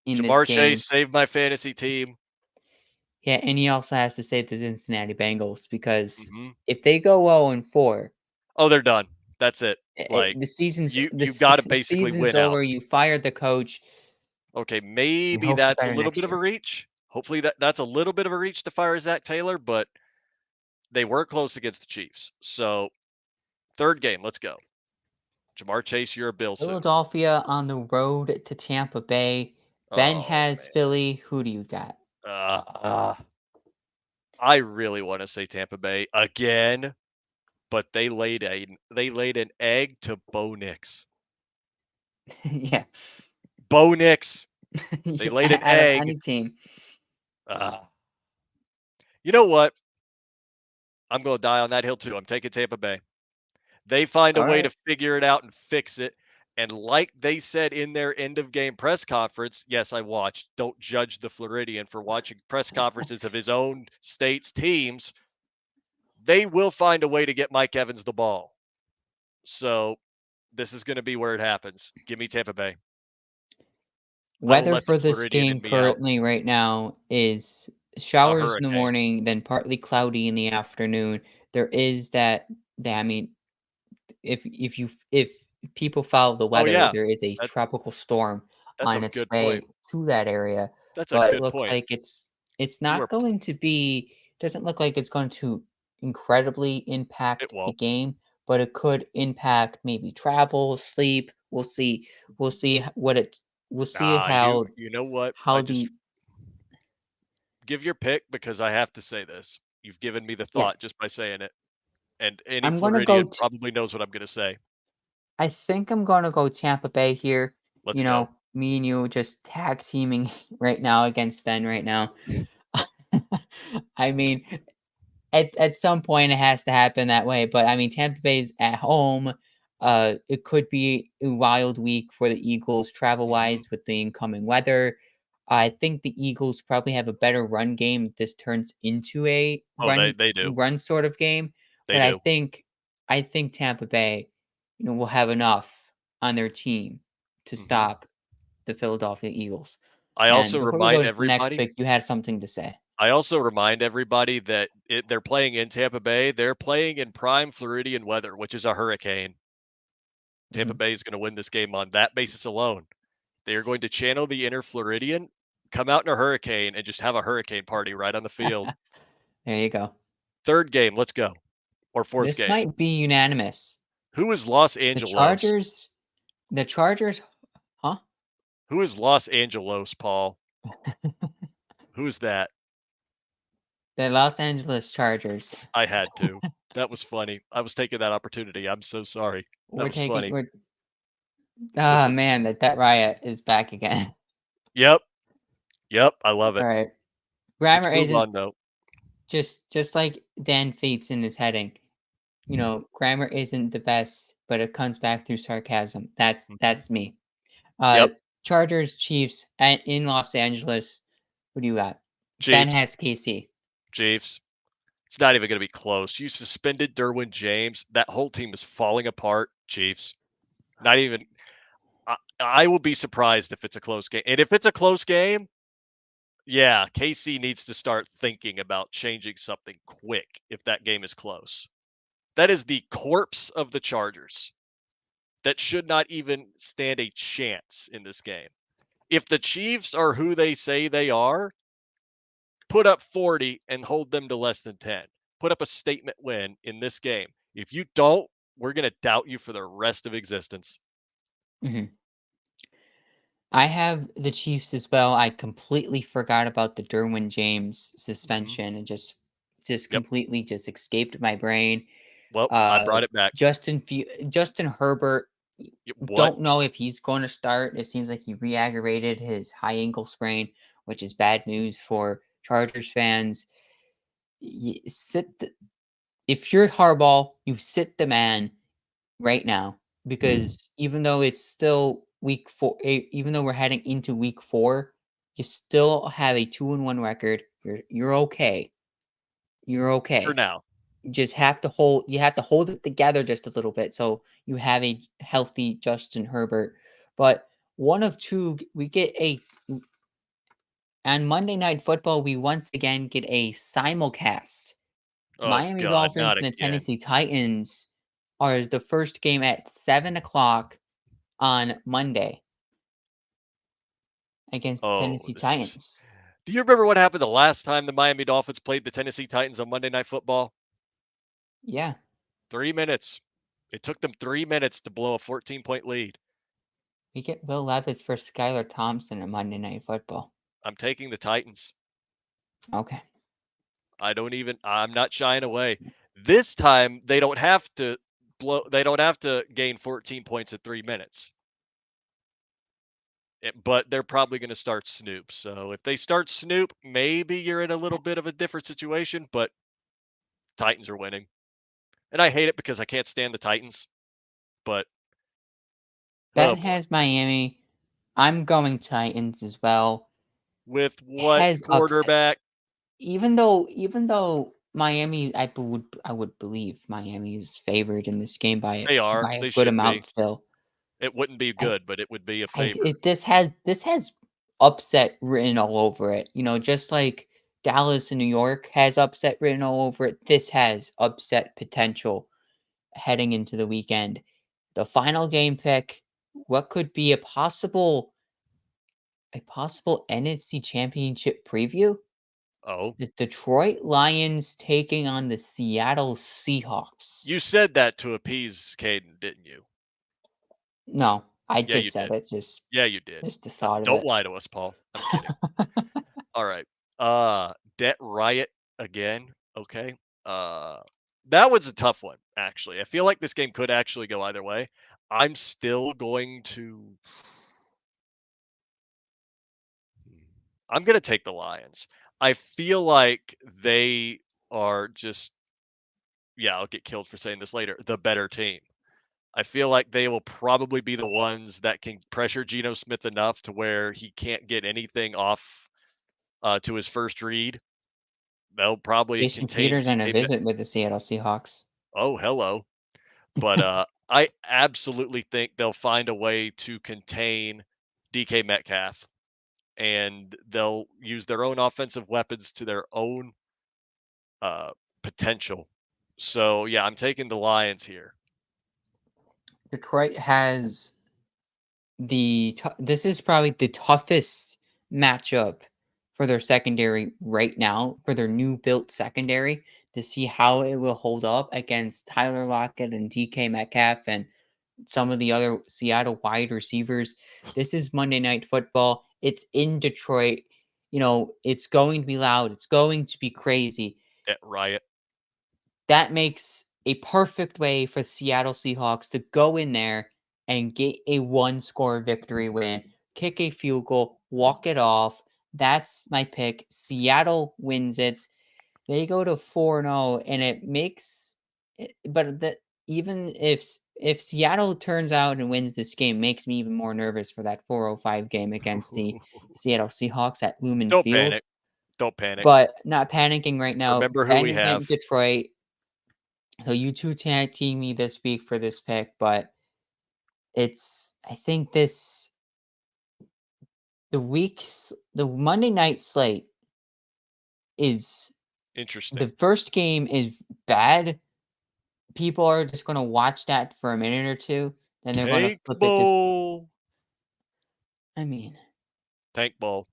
in this Jamar Chase game. saved my fantasy team. Yeah, and he also has to save the Cincinnati Bengals because Mhm. if they go 0 and 4, Oh, they're done. That's it. Like, The season's you've gotta the basically season's win out. over. You fired the coach. Okay, We maybe hope for that's a better little next bit of a year. reach. Hopefully that's a little bit of a reach to fire Zach Taylor, but they were close against the Chiefs. So, 3rd game, let's go. Jamar Chase, you're a Bill soon. Philadelphia on the road to Tampa Bay. Ben Oh, has man. Philly. Who do you got? Uh, I really wanna say Tampa Bay again, but they laid an egg to Bo Nix. Yeah. Bo Nix, they Yeah, laid an out of egg. any team. Uh, you know what? I'm gonna die on that hill too. I'm taking Tampa Bay. They find a All way to right. figure it out and fix it. And like they said in their end of game press conference, yes, I watched. Don't judge the Floridian for watching press conferences of his own state's teams. They will find a way to get Mike Evans the ball. So this is going to be where it happens. Give me Tampa Bay. I will Weather let the for this Floridian game in me out. currently right now is A showers in the hurricane. morning, then partly cloudy in the afternoon. There is that I mean, if people follow the Oh weather, yeah, there is a that tropical storm that's a on its good way point. to that area, That's a but it good looks point. like it's You are. not going to be doesn't look like it's going to incredibly It impact the won't. game, but it could impact maybe travel, sleep. We'll see. We'll see what it. We'll see Ah, you know what? I how just the give your pick because I have to say this. You've given me the yeah. thought just by saying it, and any I'm gonna go. Floridian probably knows what I'm gonna say. I think I'm gonna go Tampa Bay here. Let's go. Me and you just tag teaming right now against Ben right now. I mean, at some point it has to happen that way. But I mean, Tampa Bay's at home. It could be a wild week for the Eagles travel Mhm. wise with the incoming weather. I think the Eagles probably have a better run game if this turns into a Oh, they do. run sort of game. They But do. I think Tampa Bay, will have enough on their team to Mhm. stop the Philadelphia Eagles. I also And before we remind go to the next everybody pick, you had something to say. I also remind everybody that they're playing in Tampa Bay. They're playing in prime Floridian weather, which is a hurricane. Tampa Mhm. Bay is gonna win this game on that basis alone. They are going to channel the inner Floridian, come out in a hurricane, and just have a hurricane party right on the field. There you go. 3rd game, let's go. Or 4th This game. might be unanimous. Who is Los The Angelos? Chargers the Chargers huh? Who is Los Angelos, Paul? Who is that? The Los Angeles Chargers. I had to. That was funny. I was taking that opportunity. I'm so sorry. That We're was taking funny. we're This ah, was man, that riot is back again. Yep. Yep, I love it. Alright. Let's Grammar move isn't on though. just like Dan Fates in his heading. Grammar isn't the best, but it comes back through sarcasm. Mhm. That's me. Uh, Yep. Chargers, Chiefs at in Los Angeles. What do you got? Ben Chiefs. has KC. Chiefs. It's not even gonna be close. You suspended Derwin James. That whole team is falling apart. Chiefs. Not even I will be surprised if it's a close game. And if it's a close game, yeah, KC needs to start thinking about changing something quick if that game is close. That is the corpse of the Chargers that should not even stand a chance in this game. If the Chiefs are who they say they are, put up 40 and hold them to less than 10. Put up a statement win in this game. If you don't, we're going to doubt you for the rest of existence. Mhm. I have the Chiefs as well. I completely forgot about the Derwin James Mhm. suspension and just Yep. completely just escaped my brain. Well, I Uh, brought it back. Justin Herbert, What? don't know if he's going to start. It seems like he re-aggravated his high ankle sprain, which is bad news for Chargers fans. If you're Harbaugh, you sit the man right now because even though it's still week 4, even though we're heading into week 4, you still have a 2-1 record. You're okay. You're For okay. now. You have to hold it together just a little bit so you have a healthy Justin Herbert. But one of two we get a on Monday Night Football, we once again get a simulcast. Oh Miami god, not Dolphins and the again. Tennessee Titans. are the first game at 7 o'clock on Monday against the Oh, Tennessee this. Titans. Do you remember what happened the last time the Miami Dolphins played the Tennessee Titans on Monday Night Football? Yeah, 3 minutes. It took them 3 minutes to blow a 14-point lead. we get Will Levis for Skylar Thompson on Monday Night Football. I'm taking the Titans. Okay. I'm not shying away. This time they don't have to gain 14 points in 3 minutes. But they're probably going to start Snoop. So if they start Snoop, maybe you're in a little bit of a different situation, but Titans are winning. And I hate it because I can't stand the Titans, but oh Ben boy. has Miami. I'm going Titans as well. With what Has upset. quarterback? Even though Miami, I would believe Miami is favored in this game by They are. a They good should be. amount still. It wouldn't be I good, but it would be a I favor. it this has upset written all over it. Just like Dallas and New York has upset written all over it. This has upset potential heading into the weekend. The final game pick, what could be a possible NFC championship preview? Oh, The Detroit Lions taking on the Seattle Seahawks. you said that to appease Caden, didn't you? No, I Yeah, you just said did. it, just Yeah, you did. just the thought of Don't it. lie to us, Paul. I'm kidding. All right. Debt Riot again. Okay. Uh, that was a tough one, actually. I feel like this game could actually go either way. I'm still going to. I'm going to take the Lions. I feel like they are just. Yeah, I'll get killed for saying this later. The better team. I feel like they will probably be the ones that can pressure Geno Smith enough to where he can't get anything off to his first read. They'll probably Jason contain Peters on a DK. visit with the Seattle Seahawks. Oh, hello. But I absolutely think they'll find a way to contain DK Metcalf, and they'll use their own offensive weapons to their own uh, potential. So yeah, I'm taking the Lions here. Detroit has this is probably the toughest matchup for their secondary right now, for their new built secondary, to see how it will hold up against Tyler Lockett and DK Metcalf and some of the other Seattle wide receivers. This is Monday Night Football. It's in Detroit. It's going to be loud. It's going to be crazy. At Riot. That makes a perfect way for Seattle Seahawks to go in there and get a one-score victory win, kick a field goal, walk it off. That's my pick. Seattle wins it. They go to 4-0, and it makes but even if Seattle turns out and wins this game, makes me even more nervous for that 4:05 game against the Seattle Seahawks at Lumen Don't Field. panic. Don't panic. But not panicking right now. Remember who we Ben have. went Detroit. So you two tag team me this week for this pick, but I think the Monday night slate is Interesting. the first game is bad. People are just going to watch that for a minute or two, then they're going to Tank flip it to. Bowl. I mean, Tank Bowl.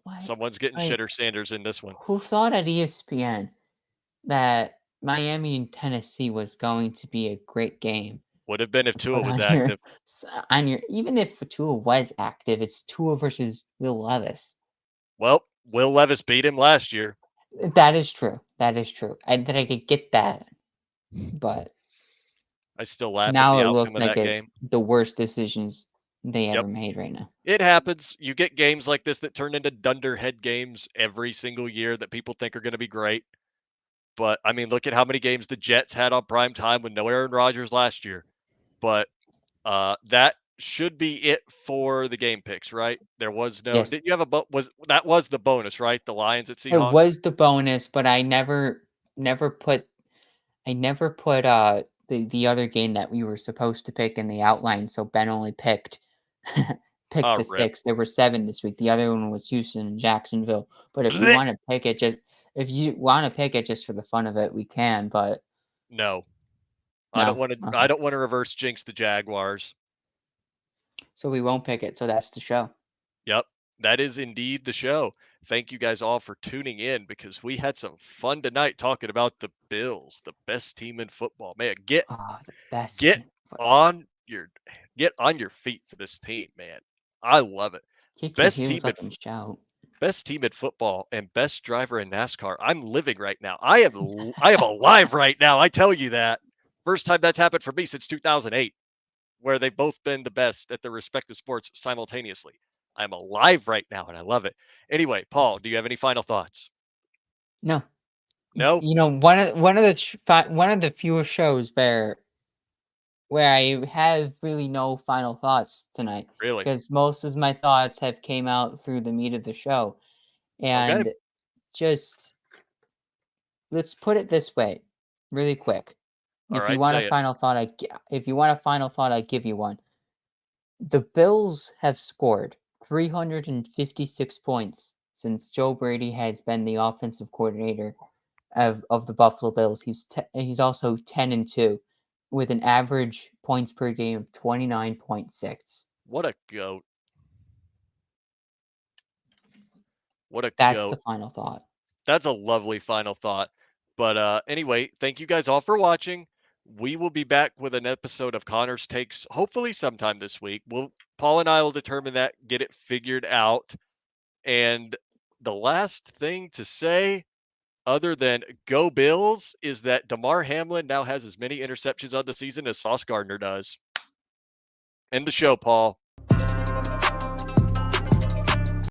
what? Someone's getting Like, Shitter Sanders in this one. who thought at ESPN that Miami and Tennessee was going to be a great game? Would have been if Tua Put was on your active. even if Tua was active, it's Tua versus Will Levis. Well, Will Levis beat him last year. That is true. That is true. I could get that, but I still laugh at now the it outcome looks of like that game. the worst decisions they Yep. ever made right now. It happens. You get games like this that turn into dunderhead games every single year that people think are going to be great. But I mean, look at how many games the Jets had on prime time with no Aaron Rodgers last year. But that should be it for the game picks, right? There was no. Yes, Did you have a was that was the bonus, right? The Lions at it Seahawks. was the bonus, but never put the other game that we were supposed to pick in the outline, so Ben only picked picked Ah, the rip. 6. There were 7 this week. The other one was Houston and Jacksonville. But Blech. if you wanna pick it just for the fun of it, we can, but No, No? I Okay. don't want to reverse jinx the Jaguars. So we won't pick it, so that's the show. Yep, that is indeed the show. Thank you guys all for tuning in because we had some fun tonight talking about the Bills, the best team in football. Man, Oh, the best get team in football. on your get on your feet for this team, man. I love it. Kick your Best heels team in up and shout. best team in football and best driver in NASCAR. I'm living right now. I am alive right now. I tell you that. First time that's happened for me since 2008, where they've both been the best at their respective sports simultaneously. I'm alive right now and I love it. Anyway, Paul, do you have any final thoughts? No. No? One of the fewer shows where I have really no final thoughts tonight, Really? because most of my thoughts have came out through the meat of the show. Okay. And just let's put it this way, really quick. All right, say it. If you want a final thought, I give you one. The Bills have scored 356 points since Joe Brady has been the offensive coordinator of the Buffalo Bills. He's also 10-2 with an average points per game of 29.6. What a goat. What a That's the goat. final thought. That's a lovely final thought. But anyway, thank you guys all for watching. We will be back with an episode of Connor's Takes hopefully sometime this week. Paul and I will determine that, get it figured out. And the last thing to say, other than go Bills, is that DeMar Hamlin now has as many interceptions on the season as Sauce Gardner does. End the show, Paul.